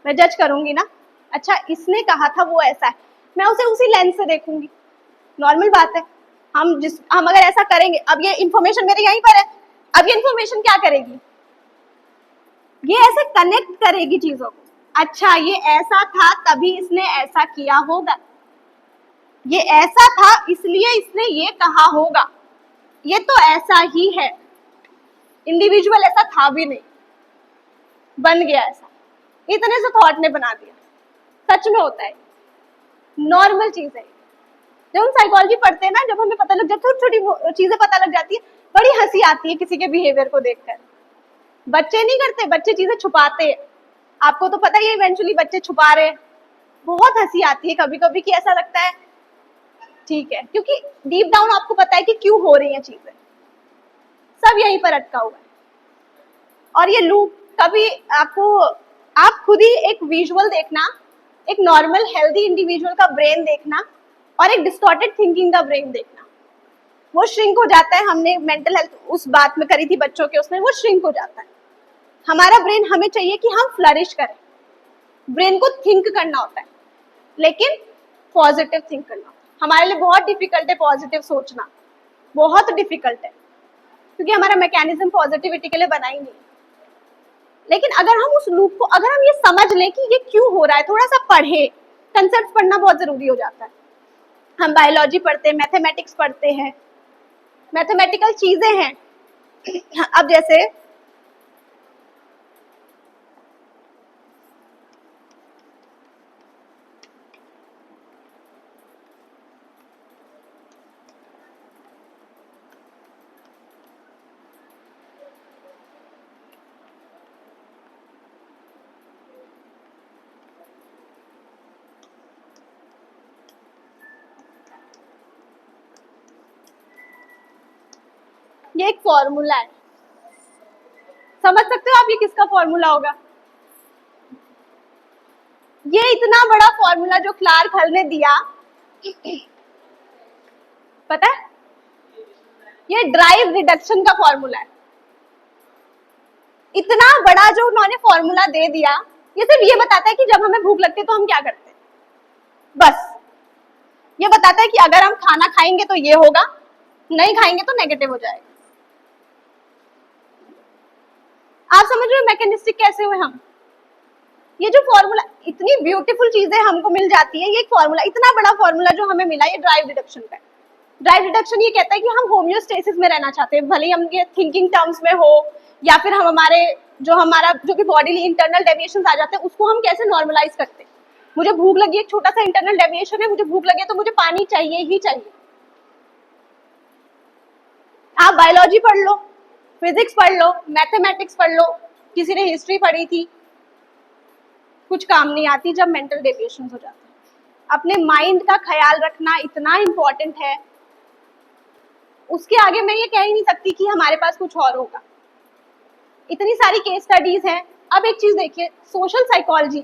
मैं जज करूंगी ना, अच्छा इसने कहा था वो ऐसा है, मैं उसे उसी लेंस से देखूंगी, नॉर्मल बात है। हम अगर ऐसा करेंगे, अब ये इन्फॉर्मेशन मेरे यहीं पर है, अब ये इन्फॉर्मेशन क्या करेगी, ये ऐसे कनेक्ट करेगी चीजों को। अच्छा ये ऐसा था तभी इसने ऐसा किया होगा, ये ऐसा था इसलिए इसने ये कहा होगा, ये तो ऐसा ही है, इंडिविजुअल ऐसा था भी नहीं, बन गया ऐसा, इतने से थॉट ने बना दिया। सच में होता है, नॉर्मल चीज है। जब हम साइकोलॉजी पढ़ते हैं ना, जब हमें पता लग जाता है, छोटी छोटी चीजें पता लग जाती है, बड़ी हंसी आती है किसी के बिहेवियर को देखकर। बच्चे नहीं करते, बच्चे चीजें छुपाते हैं, आपको तो पता ही है इवेंचुअली बच्चे छुपा रहे हैं। बहुत हंसी आती है कभी कभी कि ऐसा लगता है ठीक है, क्योंकि डीप डाउन आपको पता है कि क्यों हो रही है चीजें, सब यहीं पर अटका हुआ है। और ये लूप कभी आप खुद ही एक विजुअल देखना, एक नॉर्मल हेल्दी इंडिविजुअल का ब्रेन देखना और एक डिस्टॉर्टेड थिंकिंग का ब्रेन देखना, वो श्रिंक हो जाता है। हमने मेंटल हेल्थ उस बात में करी थी बच्चों के, उसमें वो श्रिंक हो जाता है। हमारा ब्रेन, हमें चाहिए कि हम फ्लरिश करें, ब्रेन को थिंक करना होता है, लेकिन पॉजिटिव थिंक करना होता है। हमारे लिए बहुत डिफिकल्ट है पॉजिटिव सोचना, बहुत डिफिकल्ट है, क्योंकि हमारा मैकेनिज्म पॉजिटिविटी के लिए बना ही नहीं। लेकिन अगर हम उस लूप को, अगर हम ये समझ लें कि ये क्यों हो रहा है, थोड़ा सा पढ़े, कंसेप्ट पढ़ना बहुत जरूरी हो जाता है। हम बायोलॉजी पढ़ते हैं, मैथमेटिक्स पढ़ते हैं, मैथमेटिकल चीजें हैं। अब जैसे ये एक फॉर्मूला है, समझ सकते हो आप ये किसका फॉर्मूला होगा? ये इतना बड़ा फॉर्मूला जो क्लार्क हल ने दिया, पता है, ये ड्राइव रिडक्शन का फॉर्मूला है। इतना बड़ा जो उन्होंने फॉर्मूला दे दिया, ये सिर्फ ये बताता है कि जब हमें भूख लगती है तो हम क्या करते हैं, बस ये बताता है कि अगर हम खाना खाएंगे तो ये होगा, नहीं खाएंगे तो नेगेटिव हो जाएगा। आप समझ रहे हो मैकेनिस्टिक कैसे हुए हम? ये जो फॉर्मूला, इतनी ब्यूटीफुल चीजें हमको मिल जाती है, ये एक फॉर्मूला, इतना बड़ा फॉर्मूला जो हमें मिला, ये ड्राइव रिडक्शन का है। ड्राइव रिडक्शन ये कहता है कि हम होम्योस्टेसिस में रहना चाहते हैं, भले ही हम ये थिंकिंग टर्म्स में हो या फिर हम हमारा जो भी बॉडी इंटरनल डेविएशन आ जाते हैं उसको हम कैसे नॉर्मलाइज करते हैं। मुझे भूख लगी, एक छोटा सा इंटरनल डेविएशन है, मुझे भूख लगे तो मुझे पानी चाहिए ही चाहिए। आप बायोलॉजी पढ़ लो, फिजिक्स पढ़ लो, मैथमेटिक्स पढ़ लो, किसी ने हिस्ट्री पढ़ी थी, कुछ काम नहीं आती जब मेंटल डेविएशन हो जाते हैं। अपने माइंड का ख्याल रखना इतना इंपॉर्टेंट है, उसके आगे मैं ये कह ही नहीं सकती कि हमारे पास कुछ और होगा। इतनी सारी केस स्टडीज हैं। अब एक चीज देखिए, सोशल साइकोलॉजी,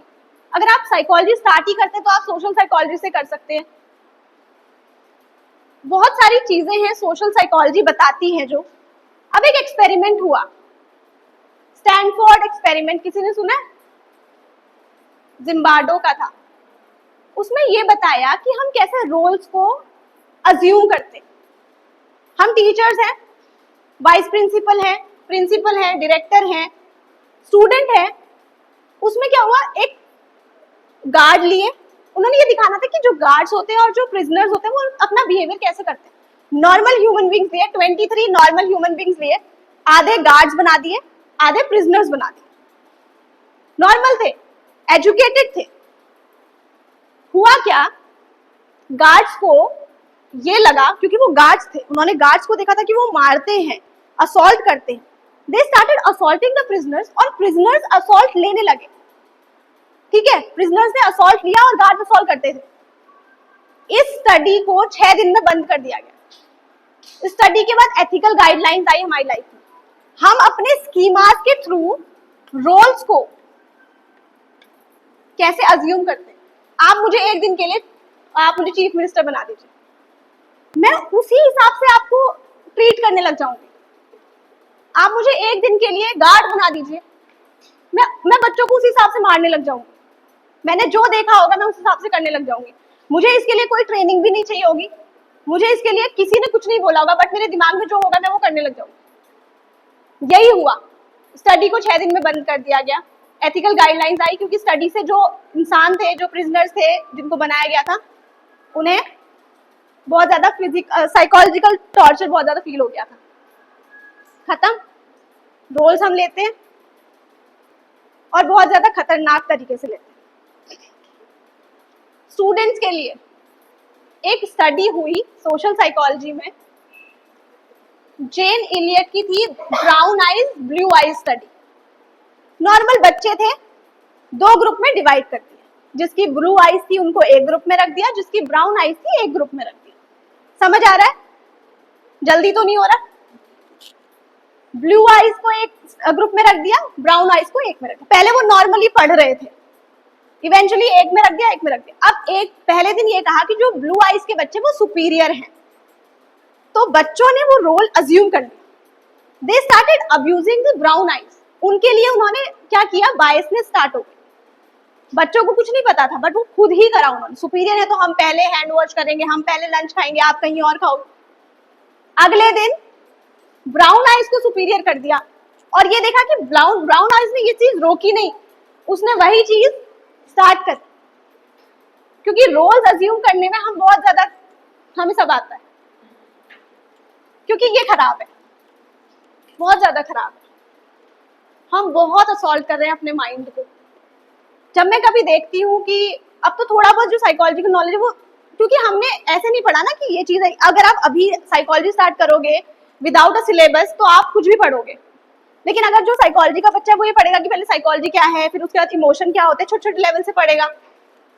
अगर आप साइकोलॉजी स्टार्ट ही करते हैं तो आप सोशल साइकोलॉजी से कर सकते हैं। बहुत सारी चीजें हैं सोशल साइकोलॉजी बताती है। जो अब एक एक्सपेरिमेंट हुआ, स्टैनफोर्ड एक्सपेरिमेंट, किसी ने सुना है? जिम्बार्डो का था। उसमें ये बताया कि हम कैसे रोल्स को अज्यूम करते हैं। हम टीचर्स हैं, वाइस प्रिंसिपल है, डायरेक्टर हैं, स्टूडेंट है। उसमें क्या हुआ, एक गार्ड लिए, उन्होंने ये दिखाना था कि जो गार्ड्स होते हैं और जो प्रिजनर्स होते हैं वो अपना बिहेवियर कैसे करते हैं। नॉर्मल ह्यूमन बींग्स लिए, 23 नॉर्मल ह्यूमन बींग्स लिए, आधे गार्ड्स बना दिए, आधे प्रिजनर्स बना दिए। नॉर्मल थे, एजुकेटेड थे। हुआ क्या, गार्ड्स को ये लगा, क्योंकि वो गार्ड्स थे, उन्होंने गार्ड्स को देखा था कि वो मारते हैं, असॉल्ट करते हैं। They started assaulting the prisoners, और प्रिजनर्स असॉल्ट लेने लगे। ठीक है, प्रिजनर्स ने असॉल्ट लिया और गार्ड्स असॉल्ट करते थे। इस स्टडी को 6 दिन में बंद कर दिया गया। इस स्टडी के बाद एथिकल गाइडलाइंस आई हमारी लाइफ में। हम अपने स्कीमास के थ्रू रोल्स को कैसे अज्यूम करते हैं। आप मुझे एक दिन के लिए, आप मुझे चीफ मिनिस्टर बना दीजिए, मैं उसी हिसाब से आपको ट्रीट करने लग जाऊंगी। आप मुझे एक दिन के लिए गार्ड बना दीजिए, मैं बच्चों को उसी हिसाब से मारने लग जाऊंगी। मैंने जो देखा होगा मैं उस हिसाब से करने लग जाऊंगी। मुझे इसके लिए कोई ट्रेनिंग भी नहीं चाहिए होगी, मुझे इसके लिए किसी ने कुछ नहीं बोला होगा, बट मेरे दिमाग में जो होगा मैं वो करने लग जाऊंगी। यही हुआ, स्टडी को 6 दिन में बंद कर दिया गया। एथिकल गाइडलाइंस आई, क्योंकि स्टडी से जो इंसान थे, जो प्रिजनर्स थे जिनको बनाया गया था, उन्हें बहुत ज्यादा साइकोलॉजिकल टॉर्चर बहुत ज्यादा फील हो गया था। खत्म, रोल्स हम लेते हैं और बहुत ज्यादा खतरनाक तरीके से लेते हैं। स्टूडेंट्स के लिए एक स्टडी हुई सोशल साइकोलॉजी में, जेन इलियट की थी, brown eyes blue eyes study. Normal बच्चे थे, 2 ग्रुप में डिवाइड कर दिया। जिसकी ब्लू आइज थी उनको एक ग्रुप में रख दिया, जिसकी ब्राउन आइज थी एक ग्रुप में रख दिया। समझ आ रहा है? जल्दी तो नहीं हो रहा? ब्लू आइज को एक ग्रुप में रख दिया, ब्राउन आइज को एक में रख दिया। पहले वो नॉर्मली पढ़ रहे थे, इवेंचुअली एक में रख दिया, एक में रख दिया। अब एक पहले दिन ये कहा कि जो ब्लू आइज के बच्चे वो सुपीरियर हैं, तो बच्चों ने वो रोल अज्यूम कर लिया। They started abusing the brown eyes. उनके लिए उन्होंने क्या किया, बायसनेस स्टार्ट हो गई। बच्चों को कुछ नहीं पता था, बट वो खुद ही करा उन्होंने। सुपीरियर है तो हम पहले हैंड वॉश करेंगे, हम पहले लंच खाएंगे, आप कहीं और खाओ। अगले दिन ब्राउन आइज को सुपीरियर कर दिया, और ये देखा कि ब्राउन आइज ने ये चीज रोकी नहीं, उसने वही चीज स्टार्ट कर। क्योंकि रोल्स अज्यूम करने में हम बहुत ज्यादा, हमें सब आता है, क्योंकि ये खराब है, बहुत ज्यादा खराब है। हम बहुत असॉल्ट कर रहे हैं अपने माइंड को। जब मैं कभी देखती हूँ कि अब तो थोड़ा बहुत जो साइकोलॉजिकल नॉलेज है वो, क्योंकि हमने ऐसे नहीं पढ़ा ना कि ये चीज है। अगर आप अभी साइकोलॉजी स्टार्ट करोगे विदाउट अ सिलेबस तो आप कुछ भी पढ़ोगे, लेकिन अगर जो साइकोलॉजी का बच्चा है वो ये पढ़ेगा कि पहले साइकोलॉजी क्या है, फिर उसके बाद इमोशन क्या होते हैं, छोटे छोटे लेवल से पढ़ेगा।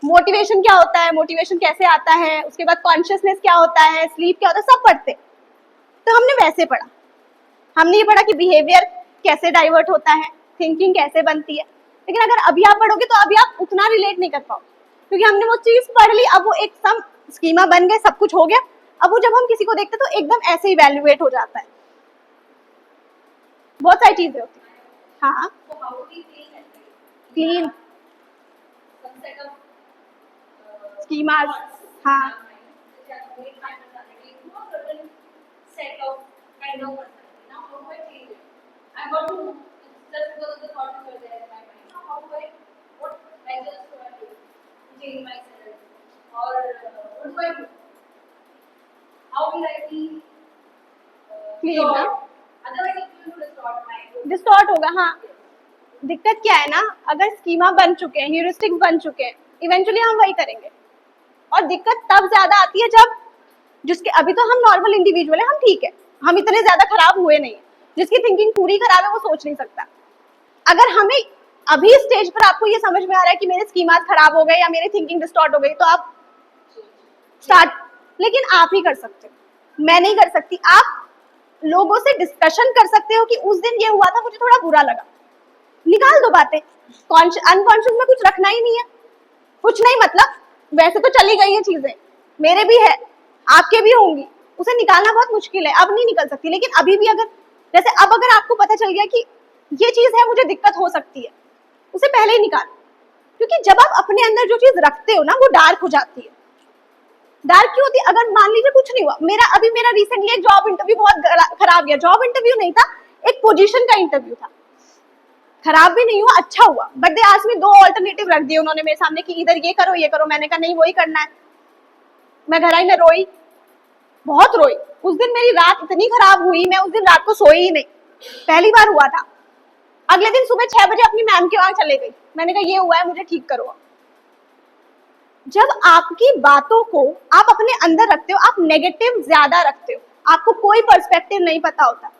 मोटिवेशन क्या होता है, मोटिवेशन कैसे आता है, उसके बाद कॉन्शियसनेस क्या होता है, स्लीप क्या होता है, सब पढ़ते। तो हमने वैसे पढ़ा। हमने ये पढ़ा कि बिहेवियर कैसे डाइवर्ट होता है, थिंकिंग कैसे बनती है, लेकिन अगर अभी आप पढ़ोगे तो अभी आप उतना रिलेट नहीं कर पाओगे, क्योंकि हमने वो चीज पढ़ ली, अब वो एक सम स्कीमा बन गए, सब कुछ हो गया। अब वो जब हम किसी को देखते तो एकदम ऐसे इवेल्युएट हो जाता है। बहुत सारी चीजें होती है। हाँ, क्लीन स्कीमास, हाँ क्लीन ना डिस्टॉर्ट होगा। हाँ, दिक्कत क्या है ना, अगर स्कीमा बन चुके हैं, ह्यूरिस्टिक्स बन चुके हैं, इवेंचुअली हम वही करेंगे। और दिक्कत तब ज्यादा आती है जब जिसके, अभी तो हम नॉर्मल इंडिविजुअल है, हम ठीक है, हम इतने ज्यादा खराब हुए नहीं है। जिसकी थिंकिंग पूरी खराब है वो सोच नहीं सकता। अगर हमें अभी स्टेज पर आपको ये समझ में आ रहा है कि मेरे स्कीमास खराब हो गए या मेरी थिंकिंग डिस्टॉर्ट हो गई, तो आप स्टार्ट, लेकिन आप ही कर सकते हो, मैं नहीं कर सकती। आप लोगों से डिस्कशन कर सकते हो कि उस दिन ये हुआ था, मुझे थोड़ा बुरा लगा, निकाल दो बातें। अनकॉन्शियस में कुछ रखना ही नहीं है, कुछ नहीं, मतलब वैसे तो चली गई है चीजें, मेरे भी है, आपके भी होंगी, उसे निकालना बहुत मुश्किल है, अब नहीं निकल सकती। लेकिन अभी भी अगर, जैसे अब अगर आपको पता चल गया कि ये चीज है, मुझे दिक्कत हो सकती है, उसे पहले ही निकाल, क्योंकि जब आप अपने अंदर जो चीज रखते हो ना, वो डार्क हो जाती है। डार्क क्यों होती है? अगर मान लीजिए कुछ नहीं हुआ, मेरा रिसेंटली एक जॉब इंटरव्यू बहुत खराब गया। जॉब इंटरव्यू नहीं था, एक पोजीशन का इंटरव्यू था, खराब भी नहीं हुआ, अच्छा हुआ, but they asked me, 2 alternative रख दिए उन्होंने मेरे सामने कि इधर ये करो ये करो। मैंने कहा नहीं, वही करना है। मैं घर आई, मैं रोई, बहुत रोई। उस दिन मेरी रात इतनी खराब हुई, मैं उस दिन रात को सोई ही नहीं, पहली बार हुआ था। अगले दिन सुबह 6 बजे अपनी मैम के वहां चले गई, मैंने कहा ये हुआ है, मुझे ठीक करो। जब आपकी बातों को आप अपने अंदर रखते हो, आप नेगेटिव ज्यादा रखते हो, आपको कोई पर्सपेक्टिव नहीं पता होता।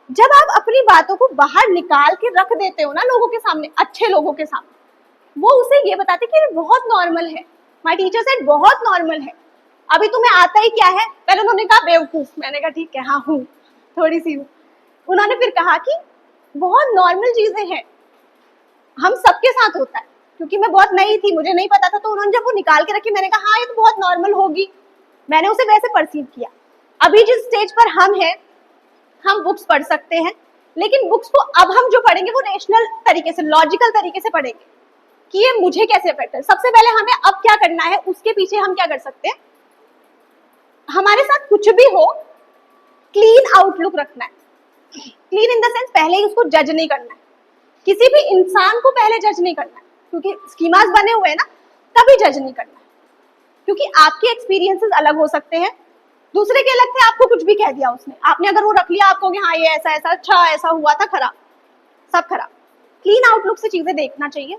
जब आप अपनी बातों को बाहर निकाल के रख देते हो ना लोगों के सामने, अच्छे लोगों के सामने, वो उसे ये बताते कि बहुत नॉर्मल है। माय टीचर सेड बहुत नॉर्मल है, अभी तुम्हें आता ही क्या है। पहले उन्होंने कहा बेवकूफ, मैंने कहा ठीक है, हाँ हूँ, थोड़ी सी हूँ। उन्होंने फिर कहा कि बहुत नॉर्मल चीजें हैं, हम सबके साथ होता है। क्योंकि मैं बहुत नई थी, मुझे नहीं पता था, तो उन्होंने जब वो निकाल के रखी, मैंने कहा हाँ ये तो बहुत नॉर्मल होगी, मैंने उसे वैसे परसीव किया। अभी जिस स्टेज पर हम हैं, हम बुक्स पढ़ सकते हैं, लेकिन बुक्स को अब हम जो पढ़ेंगे वो रेशनल तरीके से, लॉजिकल तरीके से पढ़ेंगे कि ये मुझे कैसे अफेक्ट है। सबसे पहले हमें अब क्या करना है, उसके पीछे हम क्या कर सकते हैं, हमारे साथ कुछ भी हो, क्लीन आउटलुक रखना है। क्लीन इन द सेंस, पहले ही उसको जज नहीं करना है, किसी भी इंसान को पहले जज नहीं करना है, क्योंकि स्कीमास बने हुए हैं ना, तभी जज नहीं करना है, क्योंकि आपके एक्सपीरियंसेस अलग हो सकते हैं, दूसरे के अलग थे, आपको कुछ भी कह दिया उसने, आपने अगर वो रख लिया, आप कहोगे हाँ ये ऐसा ऐसा, अच्छा ऐसा हुआ था, खराब, सब खराब। क्लीन आउटलुक से चीजें देखना चाहिए।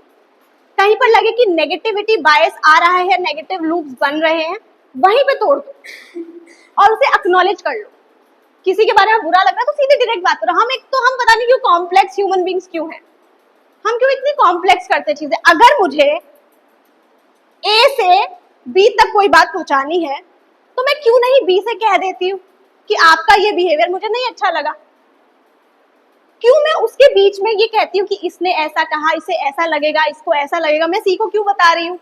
कहीं पर लगे कि नेगेटिविटी बायस आ रहा है, नेगेटिव लूप्स बन रहे हैं, वहीं पे तोड़ दो और उसे एक्नॉलेज कर लो। किसी के बारे में बुरा लग रहा है तो सीधे डायरेक्ट बात करो। हम पता नहीं क्यों कॉम्प्लेक्स ह्यूमन बींग्स क्यों हैं, हम क्यों इतनी कॉम्प्लेक्स करते चीजें। अगर मुझे ए से बी तक कोई बात पहुंचानी है, तो मैं क्यों नहीं बी से कह देती हूँ कि आपका ये बिहेवियर मुझे नहीं अच्छा लगा। क्यों मैं उसके बीच में ये कहती हूँ कि इसने ऐसा कहा, इसे ऐसा लगेगा, इसको ऐसा लगेगा। मैं सी को क्यों बता रही हूँ,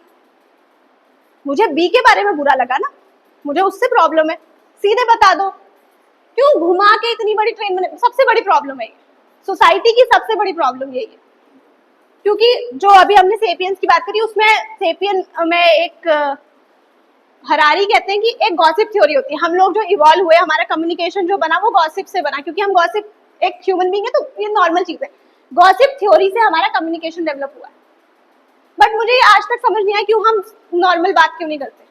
मुझे बी के बारे में बुरा लगा ना, मुझे उससे प्रॉब्लम है, सीधे बता दो। क्यों घुमा के इतनी बड़ी ट्रेन बने? सबसे बड़ी प्रॉब्लम है, सोसाइटी की सबसे बड़ी प्रॉब्लम यही है। क्योंकि जो अभी हमने सेपियंस की बात करी, उसमें सेपियन में एक हरारी कहते हैं कि एक गॉसिप थ्योरी होती है। हम लोग जो इवॉल्व हुए, हमारा कम्युनिकेशन जो बना वो गॉसिप से बना, क्योंकि हम गॉसिप, एक ह्यूमन बीइंग है तो ये नॉर्मल चीज है, गॉसिप थ्योरी से हमारा कम्युनिकेशन डेवलप हुआ है। बट मुझे आज तक समझ नहीं आया क्यों हम नॉर्मल बात क्यों नहीं करते।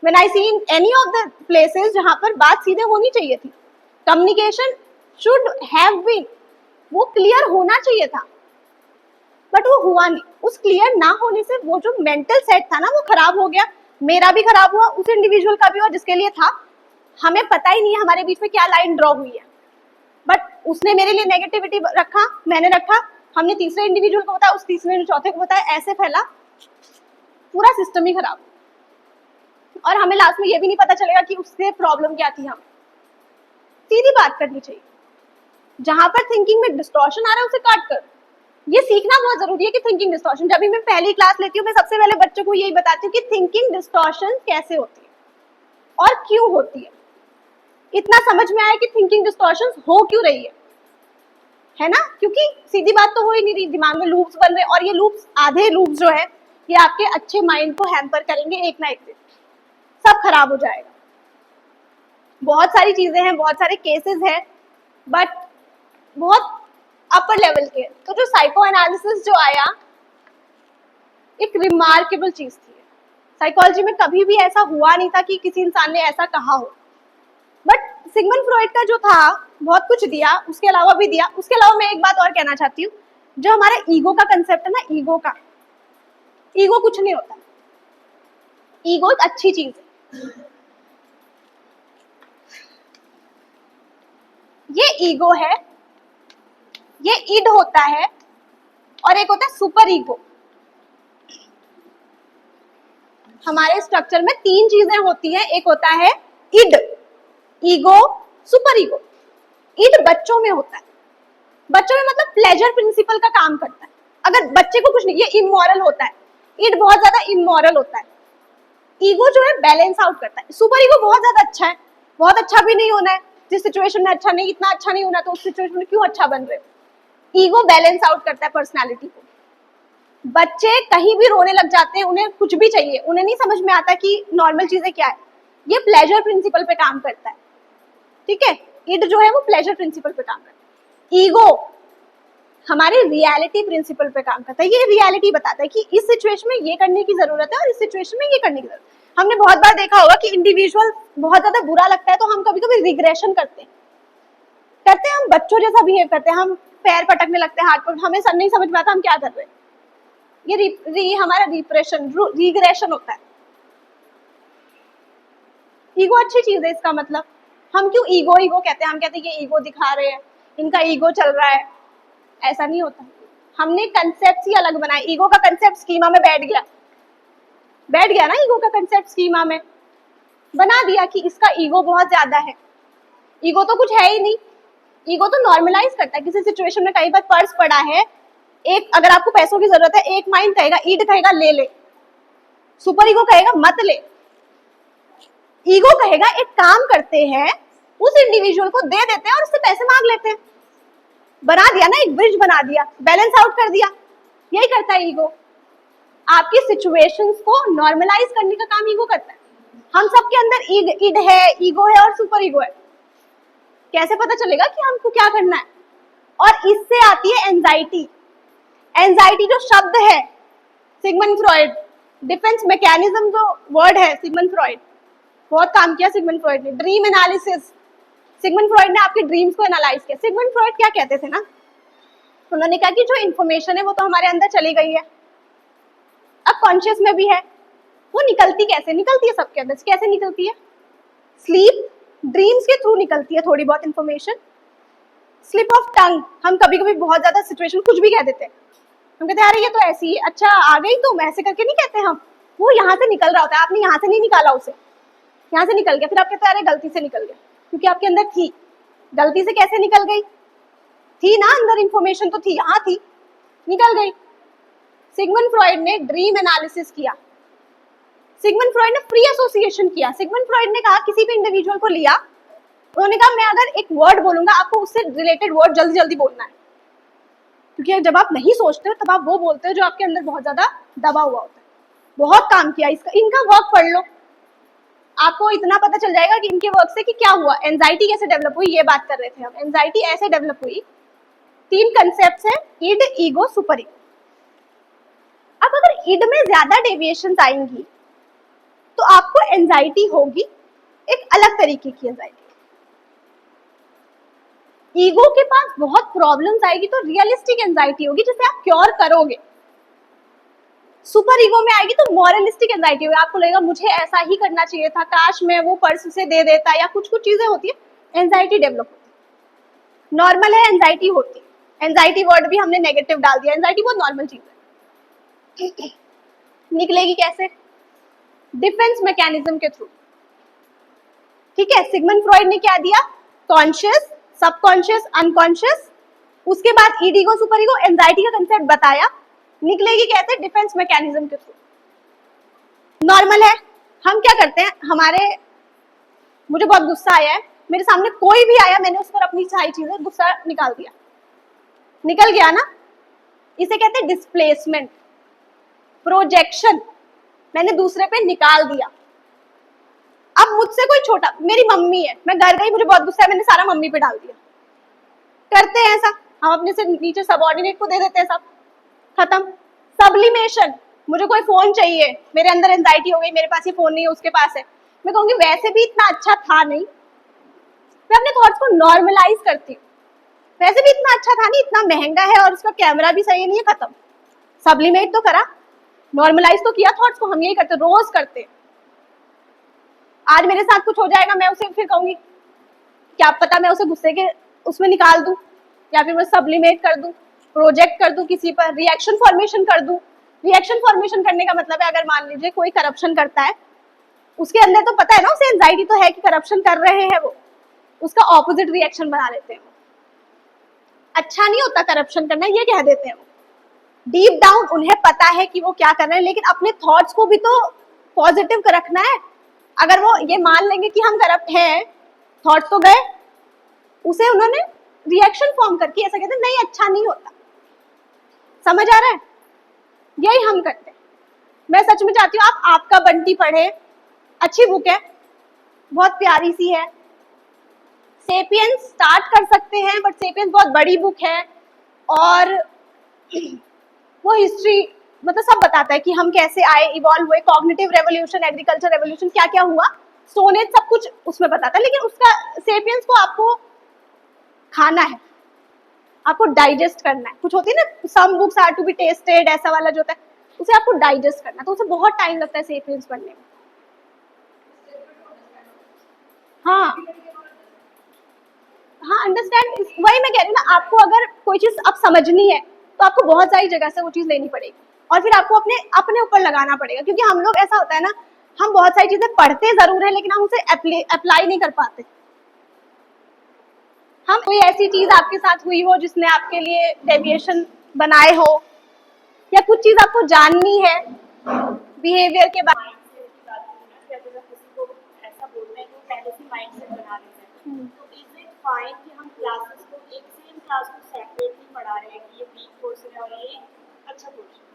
When I see in any of the places जहां पर बात सीधे होनी चाहिए थी, कम्युनिकेशन शुड हैव बीन, वो क्लियर होना चाहिए था, बट वो हुआ नहीं। उस क्लियर ना होने से वो जो मेंटल सेट था ना, वो खराब हो गया। मेरा भी खराब हुआ, उस इंडिविजुअल का भी हुआ जिसके लिए था। हमें पता ही नहीं है हमारे बीच में क्या लाइन ड्रॉ हुई है, बट उसने मेरे लिए नेगेटिविटी रखा, मैंने रखा, हमने तीसरे इंडिविजुअल को बताया, उस तीसरे ने चौथे को बताया, ऐसे फैला, पूरा सिस्टम ही खराब। और हमें लास्ट में ये भी नहीं पता चलेगा कि उससे प्रॉब्लम क्या थी। हम सीधी बात करनी चाहिए। जहां पर थिंकिंग में डिस्टॉर्शन आ रहा है उसे काट कर। ये सीखना बहुत जरूरी है कि थिंकिंग डिस्टॉर्शन, जब भी मैं पहली क्लास लेती हूँ मैं सबसे पहले बच्चों को यही बताती हूँ कि थिंकिंग डिस्टॉर्शन कैसे होती है और क्यों होती है। इतना समझ में आया कि थिंकिंग डिस्टॉर्शन हो क्यों रही है ना, क्योंकि सीधी बात तो हो ही नहीं रही, दिमाग में लूप्स बन रहे, और ये लूप्स, आधे लूप्स जो है ये आपके अच्छे माइंड को हैम्पर करेंगे, एक ना एक दिन सब खराब हो जाएगा। बहुत सारी चीजें हैं, बहुत सारे केसेस हैं, बट बहुत अपर लेवल के। तो जो साइको एनालिसिस जो आया, एक रिमार्केबल चीज थी। साइकोलॉजी में कभी भी ऐसा हुआ नहीं था कि किसी इंसान ने ऐसा कहा हो, बट सिगमंड फ्रॉइड का जो था बहुत कुछ दिया, उसके अलावा भी दिया। उसके अलावा मैं एक बात और कहना चाहती हूँ, जो हमारा ईगो का कंसेप्ट है ना, ईगो का, ईगो कुछ नहीं होता, ईगो एक अच्छी चीज है। ये ईगो है, ये इड होता है, और एक होता है सुपर ईगो। हमारे स्ट्रक्चर में तीन चीजें होती हैं, एक होता है id, ego, super ego. Id बच्चों में होता है, बच्चों में मतलब प्लेजर प्रिंसिपल का काम करता है। अगर बच्चे को कुछ नहीं, ये इमोरल होता है, इड बहुत ज्यादा इमोरल होता है। ईगो जो है बैलेंस आउट करता है। सुपर ईगो बहुत ज्यादा अच्छा है, बहुत अच्छा भी नहीं होना है, जिस सिचुएशन में अच्छा नहीं, इतना अच्छा नहीं होना तो उस सिचुएशन में क्यों अच्छा बन रहे हो। ईगो बैलेंस आउट करता है पर्सनालिटी को। बच्चे कहीं भी रोने लग जाते हैं, उन्हें कुछ भी चाहिए, उन्हें नहीं समझ में आता कि नॉर्मल चीजें क्या है। ये प्लेजर प्रिंसिपल पे काम करता है, ठीक है। इड जो है वो प्लेजर प्रिंसिपल पे काम करता है। ईगो हमारे रियलिटी प्रिंसिपल पे काम करता है। ये रियलिटी बताता है कि इस सिचुएशन में ये करने की जरूरत है और इस सिचुएशन में ये करने की जरूरत है। हमने बहुत बार देखा होगा कि इंडिविजुअल बहुत ज्यादा बुरा लगता है तो हम कभी कभी रिग्रेशन करते हैं, हम बच्चों जैसा बिहेव करते हैं, हम पैर पटकने लगते हैं, हाथ पर, हमें नहीं समझ में आता हम क्या कर रहे हैं। ये हमारा रिग्रेशन होता है। ईगो अच्छी चीज है, इसका मतलब हम क्यों ईगो कहते हैं, हम कहते हैं ये ईगो दिखा रहे हैं, इनका ईगो चल रहा है, ऐसा नहीं होता। हमने कंसेप्ट ही अलग बनाए, ईगो का कंसेप्ट स्कीमा में बैठ गया ना, ईगो का कंसेप्ट स्कीमा में बना दिया कि इसका ईगो बहुत ज्यादा है। ईगो तो कुछ है ही नहीं, ईगो तो नॉर्मलाइज करता है। किसी सिचुएशन में कई बार पर्स पड़ा है, एक अगर आपको पैसों की जरूरत है, एक माइंड कहेगा, ईड कहेगा ले ले, सुपर ईगो कहेगा मत ले, ईगो कहेगा एक काम करते हैं, उस इंडिविजुअल को दे देते हैं और उससे पैसे मांग लेते हैं। बना दिया ना, एक ब्रिज बना दिया, बैलेंस आउट कर दिया। यही करता है ईगो, आपकी सिचुएशंस को नॉर्मलाइज करने का काम ईगो करता है। हम सबके अंदर इड है, ईगो है और सुपर ईगो है। कैसे पता चलेगा कि हमको क्या करना है? और इससे आती है एंजाइटी। एंजाइटी जो शब्द है, सिगमंड फ्रॉइड, डिफेंस मैकेनिज्म जो वर्ड है, सिगमंड फ्रॉइड बहुत काम किया सिगमंड फ्रॉइड ने। ड्रीम एनालिसिस, सिगमंड फ्रॉइड ने आपके ड्रीम्स को एनालाइज किया। सिगमंड फ्रॉइड क्या कहते थे ना, उन्होंने कहा कि जो इन्फॉर्मेशन है वो तो हमारे अंदर चली गई है, अब कॉन्शियस में भी है, वो निकलती कैसे? निकलती है सबके अंदर। कैसे निकलती है? स्लीप, ड्रीम्स के थ्रू निकलती है थोड़ी बहुत इन्फॉर्मेशन। स्लिप ऑफ टंग, हम कभी कभी बहुत ज्यादा सिचुएशन कुछ भी कह देते हैं, हम कहते हैं अरे ये तो ऐसी है, अच्छा आ गई तुम, ऐसे करके नहीं कहते हम, वो यहाँ से निकल रहा होता है, आपने यहाँ से नहीं निकाला उसे, यहाँ से निकल गया, फिर आप कहते हैं अरे गलती से निकल गया, क्योंकि आपके अंदर थी। गलती से कैसे निकल गई? थी ना अंदर, इंफॉर्मेशन तो थी, यहाँ थी, निकल गई। सिगमंड फ्रॉइड ने ड्रीम एनालिसिस किया, सिगमंड फ्रॉइड ने फ्री एसोसिएशन किया। सिगमंड फ्रॉइड ने कहा, किसी भी इंडिविजुअल को लिया, उन्होंने कहा मैं अगर एक वर्ड बोलूंगा आपको उससे रिलेटेड वर्ड जल्दी जल्दी बोलना है, क्योंकि जब आप नहीं सोचते हो तब आप वो बोलते हो जो आपके अंदर बहुत ज्यादा दबा हुआ होता है। बहुत काम किया इसका, इनका वर्क पढ़ लो, आपको इतना पता चल जाएगा कि इनके वर्क से कि क्या हुआ, एंजाइटी कैसे डेवलप हुई। ये बात कर रहे थे हम, एंजाइटी ऐसे डेवलप हुई। तीन कंसेप्ट है, इड, ईगो, सुपर ईगो। अब अगर इड में ज्यादा डेविएशंस आएंगी तो आपको एंजाइटी होगी, एक अलग तरीके की एंजाइटी। ईगो के पास बहुत प्रॉब्लम्स आएगी तो रियलिस्टिक एंजाइटी होगी जिसे आप क्योर करोगे। सुपर ईगो में आएगी तो मॉरलिस्टिक एंजाइटी होगी, आपको लगेगा मुझे ऐसा ही करना चाहिए था, काश मैं वो पर्स उसे दे देता, या कुछ कुछ चीजें होती है, एंजाइटी डेवलप होती है। नॉर्मल है एंजाइटी होती है, एंजाइटी वर्ड भी हमने नेगेटिव डाल दिया, एंजाइटी बहुत नॉर्मल चीज है। निकलेगी कैसे? डिफेंस मैकेनिज्म के थ्रू, ठीक है। सिगमंड फ्रॉइड ने क्या दिया? कॉन्शियस, सबकॉन्शियस, अनकॉन्शियस, उसके बाद ईडीगो, सुपर ईगो, एंजाइटी का कंसेप्ट बताया, निकलेगी कैसे, डिफेंस मैकेनिज्म के थ्रू। नॉर्मल है, हम क्या करते हैं, मुझे बहुत गुस्सा आया है, मेरे सामने कोई भी आया, मैंने उस पर अपनी सारी चीजें गुस्सा निकाल दिया, निकल गया ना, इसे कहते हैं डिस्प्लेसमेंट, प्रोजेक्शन, मैंने दूसरे पे निकाल दिया। अब मुझसे कोई छोटा, मेरी मम्मी है, मैं घर गई, मुझे बहुत गुस्सा है, मैंने सारा मम्मी पे डाल दिया। करते हैं ऐसा, हम अपने से नीचे सबऑर्डिनेट को दे देते हैं, सब खत्म। सब्लिमेशन, मुझे कोई फोन चाहिए, मेरे अंदर एंजाइटी हो गई, मेरे पास ये फोन नहीं है, उसके पास है, मैं कहूंगी वैसे भी इतना अच्छा था नहीं, मैं अपने थॉट्स को नॉर्मलाइज करती हूँ, वैसे भी इतना अच्छा था नहीं, इतना महंगा है और उसका कैमरा भी सही नहीं है, खत्म। सब्लिमेट तो करा, नॉर्मलाइज तो किया थॉट्स को, हम यही करते, रोज करते। आज मेरे साथ कुछ हो जाएगा, मैं उसे फिर कहूंगी, क्या पता मैं उसे गुस्से के उसमें निकाल दूं, या फिर मैं सब्लिमेट कर दूं, प्रोजेक्ट कर दूं किसी पर, रिएक्शन फॉर्मेशन कर दूं। रिएक्शन फॉर्मेशन करने का मतलब है, अगर मान लीजिए कोई करप्शन करता है, उसके अंदर तो पता है ना, उसे एंजाइटी तो है कि करप्शन कर रहे हैं वो, उसका ऑपोजिट रिएक्शन बना लेते हैं। अच्छा नहीं होता करप्शन करना, ये कह देते हैं वो। डीप डाउन उन्हें पता है कि वो क्या कर रहे हैं, लेकिन अपने थॉट्स को भी तो पॉजिटिव रखना है। अगर वो ये मान लेंगे कि हम करप्ट हैं, थॉट्स तो गए, उसे उन्होंने रिएक्शन फॉर्म करके ऐसा कहते हैं, नहीं अच्छा नहीं होता। समझ आ रहा है? यही हम करते हैं। मैं सच में चाहती हूँ आप आपका बंटी पढ़े, अच्छी बुक है, बहुत प्यारी सी है। सेपियंस स्टार्ट कर सकते हैं, बट सेपियंस बहुत बड़ी बुक है और वो हिस्ट्री मतलब सब बताता है कि हम कैसे आए, इवॉल्व हुए, कॉग्निटिव रेवोल्यूशन, एग्रीकल्चर रेवोल्यूशन, क्या क्या हुआ, स्टोन एज, सब कुछ उसमें बताता है। लेकिन उसका सेपियंस को आपको खाना है, आपको डाइजेस्ट करना है। कुछ होती है ना, some books are to be tested, ऐसा वाला जो होता है, उसे आपको डाइजेस्ट करना है, तो उसे बहुत टाइम लगता है सेपियंस पढ़ने में। हाँ हाँ, अंडरस्टैंड, वही मैं कह रही हूँ ना, आपको अगर कोई चीज अब समझनी है तो आपको बहुत सारी जगह से वो चीज लेनी पड़ेगी और फिर आपको अपने अपने ऊपर लगाना पड़ेगा। क्योंकि हम लोग, ऐसा होता है ना, हम बहुत सारी चीजें पढ़ते जरूर है, लेकिन हम उसे अप्लाई नहीं कर पाते। हम, कोई ऐसी चीज आपके साथ हुई हो जिसने आपके लिए डेविएशन बनाए हो, या कुछ चीज आपको जाननी है बिहेवियर के बारे में। फाइन कि हम क्लासेस को एक सेम क्लास को सेपरेटली पढ़ा रहे हैं कि ये वीक पोर्शन है और ये अच्छा पोर्शन है।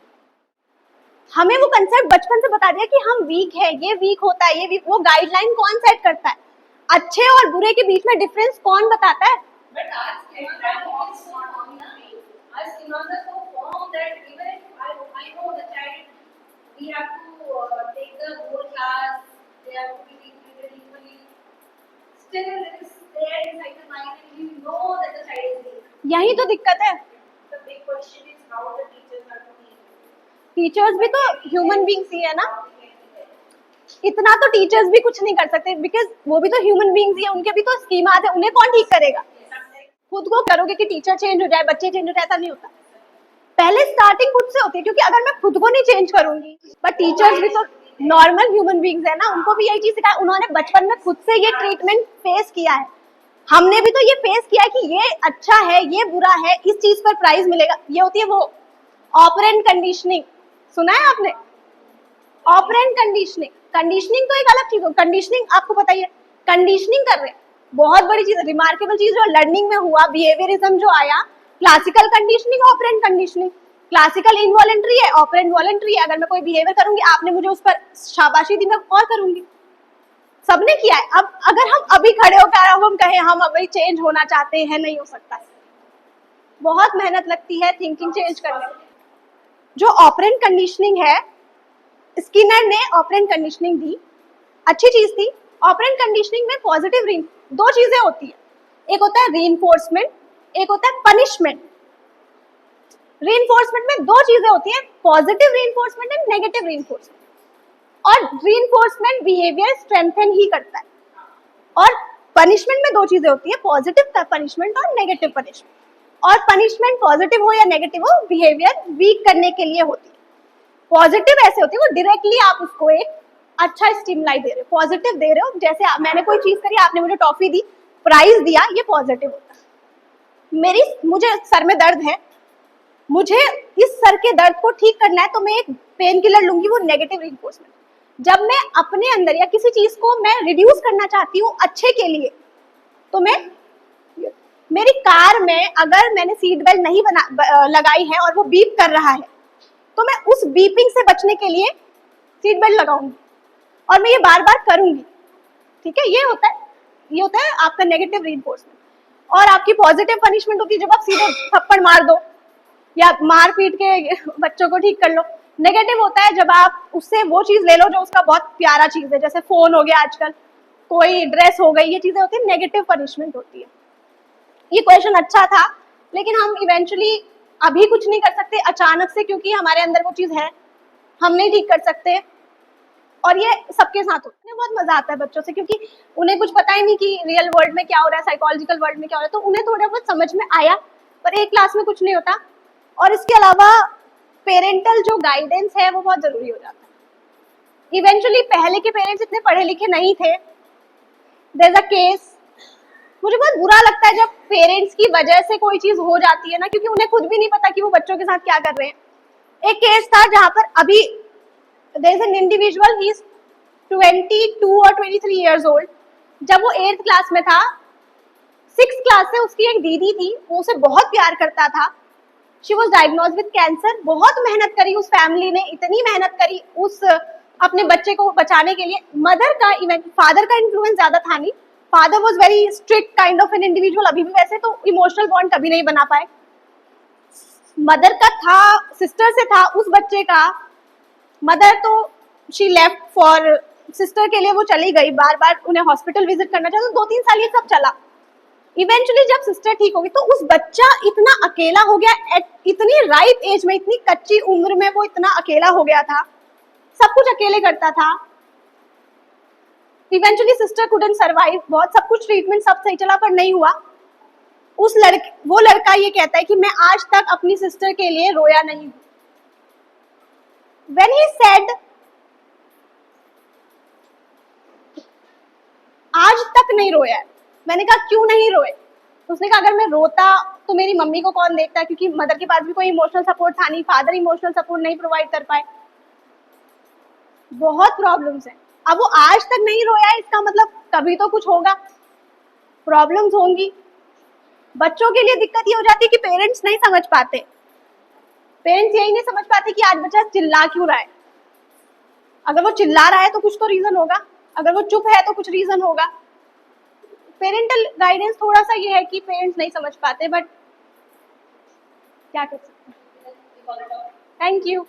हमें वो कंसेप्ट बचपन से बता दिया कि हम वीक है, ये वीक होता है, ये वीक। वो गाइडलाइन कौन सेट करता है? अच्छे और बुरे के बीच में डिफरेंस कौन बताता है? But our schedule is so long na. Our schemas are so formed that even if I know the child, we have to take the whole class, they have to be treated equally. Still, it is there inside the mind, and you know that the child is weak. यही तो दिक्कत है। The big question is how the teachers are to deal. Teachers भी तो human beings he है ना, इतना तो टीचर्स भी कुछ नहीं कर सकते, बिकॉज वो भी तो ह्यूमन बींग्स ही है, उनके भी तो स्कीमास है, उन्हें कौन ठीक करेगा? खुद को करोगे कि टीचर चेंज हो जाए, बच्चे चेंज हो जाए, ऐसा नहीं होता। पहले स्टार्टिंग खुद से होती है, क्योंकि अगर मैं खुद को नहीं चेंज करूंगी, बट टीचर्स भी तो नॉर्मल ह्यूमन बींग्स है ना, उनको भी यही चीज सिखाया, उन्होंने बचपन में खुद से ये ट्रीटमेंट फेस किया है। हमने भी तो ये फेस किया है कि ये अच्छा है, ये बुरा है, इस चीज पर प्राइज मिलेगा। ये होती है वो ऑपरेंट कंडीशनिंग, सुना है आपने? ऑपरेंट कंडीशनिंग, कंडीशनिंग तो एक अलग चीज हो, कंडीशनिंग आपको पता ही है, कंडीशनिंग कर रहे हैं, बहुत बड़ी चीज, रिमार्केबल चीज जो लर्निंग में हुआ, बिहेवियरिज्म जो आया, classical conditioning, operant conditioning. Classical involuntary है, ऑपरेंट वॉलेंट्री है। अगर मैं कोई बिहेवियर करूंगी, आपने मुझे उस पर शाबाशी दी, मैं और करूंगी, सबने किया है। अब अगर हम अभी खड़े होकर अब हम कहें हम अभी चेंज होना चाहते हैं, नहीं हो सकता, बहुत मेहनत लगती है थिंकिंग चेंज करने में। जो ऑपरेंट कंडीशनिंग है, स्किनर ने ऑपरेंट कंडीशनिंग दी, अच्छी चीज थी। ऑपरेंट कंडीशनिंग में पॉजिटिव दो चीजें होती है, एक होता है रीइंफोर्समेंट, एक होता है पनिशमेंट। रीइंफोर्समेंट में दो चीजें होती है, positive reinforcement and negative reinforcement. और रीइंफोर्समेंट बिहेवियर स्ट्रेंथन ही करता है, और पनिशमेंट में दो चीजें होती है, पॉजिटिव पनिशमेंट और नेगेटिव पनिशमेंट। और पनिशमेंट पॉजिटिव हो या नेगेटिव हो, बिहेवियर वीक करने के लिए होती है। पॉजिटिव ऐसे होती है, वो डायरेक्टली आप उसको एक अच्छा स्टिमुलाई दे रहे हो, पॉजिटिव दे रहे हो। जैसे मैंने कोई चीज करी, आपने मुझे टॉफी दी, प्राइज दिया, ये पॉजिटिव होता है। मुझे सर में दर्द है, मुझे इस सर के दर्द को ठीक करना है, तो मैं एक पेन किलर लूंगी, वो नेगेटिव रिइंफोर्समेंट। जब मैं अपने अंदर या किसी चीज को मैं रिड्यूस करना चाहती हूँ अच्छे के लिए, तो मैं मेरी कार में अगर मैंने सीट बेल्ट नहीं लगाई है और वो बीप कर रहा है, तो मैं उस बीपिंग से बचने के लिए सीट बेल्ट लगाऊंगी और मैं ये बार बार करूंगी। ठीक है, ये होता है आपका नेगेटिव रिइंफोर्समेंट। और आपकी पॉजिटिव पनिशमेंट होती है जब आप सीधे थप्पड़ मार दो या मार पीट के बच्चों को ठीक कर लो। नेगेटिव होता है जब आप उससे वो चीज ले लो जो उसका बहुत प्यारा चीज है, जैसे फोन हो गया आजकल, कोई ड्रेस हो गई, ये चीजें होती है, नेगेटिव पनिशमेंट होती है। ये क्वेश्चन अच्छा था, लेकिन हम इवेंचुअली अभी कुछ नहीं कर सकते अचानक से, क्योंकि हमारे अंदर वो चीज है, हम नहीं ठीक कर सकते। और ये सबके साथ होता है। बहुत मजा आता है बच्चों से, क्योंकि उन्हें कुछ पता ही नहीं कि रियल वर्ल्ड में क्या हो रहा है, साइकोलॉजिकल वर्ल्ड में क्या हो रहा है, तो उन्हें थोड़ा बहुत समझ में आया, पर एक क्लास में कुछ नहीं होता। और इसके अलावा पेरेंटल जो गाइडेंस है वो बहुत जरूरी हो जाता है। इवेंचुअली पहले के पेरेंट्स इतने पढ़े लिखे नहीं थे। देयर इज अ केस, मुझे बहुत बुरा लगता है जब पेरेंट्स की वजह से कोई चीज हो जाती है ना, क्योंकि उन्हें खुद भी नहीं पता कि वो बच्चों के साथ क्या कर रहे हैं। एक केस था जहां पर अभी there is an individual, he is 22 और 23 इयर्स ओल्ड। जब वो 8th क्लास में था, 6th क्लास से उसकी एक दीदी थी, वो उसे बहुत प्यार करता था। She was diagnose with cancer. बहुत मेहनत करी उस फैमिली ने, इतनी मेहनत करी उस अपने बच्चे को बचाने के लिए। मदर का फादर का इन्फ्लुएंस ज्यादा था नहीं, father was very strict kind of an individual, अभी भी वैसे, तो इमोशनल बॉन्ड कभी नहीं बना पाए। मदर का था, सिस्टर से था उस बच्चे का। मदर तो शी लेफ्ट फॉर सिस्टर के लिए, वो चली गई, बार बार उन्हें हॉस्पिटल विजिट करना चाहिए, तो 2-3 साल ये सब चला। इवेंचुअली जब सिस्टर ठीक होगी तो उस बच्चा इतना अकेला हो गया, इतनी राइप एज में, इतनी कच्ची उम्र में वो इतना अकेला हो गया था, सब कुछ अकेले करता था। इवेंचुअली सिस्टर कुडंट सर्वाइव, बहुत सब कुछ ट्रीटमेंट सब सही चला, पर नहीं हुआ। वो लड़का ये कहता है कि मैं आज तक अपनी सिस्टर के लिए रोया नहीं। When he said, आज तक नहीं रोया। मैंने कहा क्यों नहीं रोए? उसने कहा अगर मैं रोता तो मेरी मम्मी को कौन देखता, क्योंकि मदर के पास भी कोई इमोशनल सपोर्ट था नहीं, फादर इमोशनल सपोर्ट नहीं प्रोवाइड कर पाए। बहुत प्रॉब्लम्स हैं। अब वो आज तक नहीं रोया है, इसका मतलब कभी तो कुछ होगा, प्रॉब्लम्स होंगी। बच्चों के लिए दिक्कत ये हो जाती है कि पेरेंट्स नहीं समझ पाते। पेरेंट्स यही नहीं समझ पाते कि आज बच्चा चिल्ला क्यों रहा है। अगर वो चिल्ला रहा है तो कुछ तो रीजन होगा, अगर वो चुप है तो कुछ रीजन होगा। पेरेंटल गाइडेंस थोड़ा सा ये है कि पेरेंट्स नहीं समझ पाते, बट क्या कर सकते हैं। Thank you.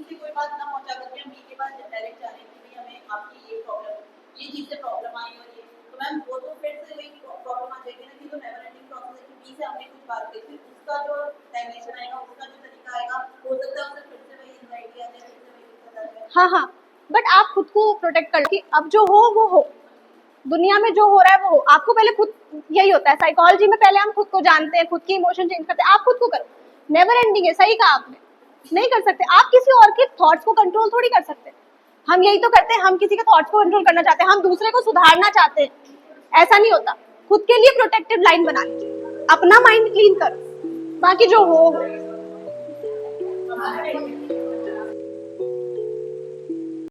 कोई बात ना पहुंचा करके हम के पास डायरेक्ट जाने कि भाई हमें आपकी ये प्रॉब्लम, ये चीज से प्रॉब्लम आई, और ये तो मैम वो तो फिर से वही प्रॉब्लम आ जाएगी ना कि जो नेवर एंडिंग प्रोसेस है कि बी से हमने कुछ बात की, फिर उसका जो डायमेंशन आएगा, उसका जो तरीका आएगा, हो सकता है उससे फिर से वही एंजाइटी आ जाए, फिर से वही दिक्कत आ जाए। हाँ हाँ, बट आप खुद को प्रोटेक्ट कर कि अब जो हो वो हो, दुनिया में जो हो रहा है वो हो। आपको पहले खुद, यही होता है साइकोलॉजी में, पहले हम खुद को जानते हैं, खुद की इमोशन चेंज करते हैं। आप खुद को करो, नेवर एंडिंग है, सही कहा आपने, नहीं कर सकते। आप किसी और के थॉट्स को कंट्रोल थोड़ी कर सकते। हम यही तो करते हैं, हम किसी के थॉट्स को कंट्रोल करना चाहते हैं, हम दूसरे को सुधारना चाहते हैं, ऐसा नहीं होता। खुद के लिए प्रोटेक्टिव लाइन बना लीजिए, अपना माइंड क्लीन करो, बाकी जो हो।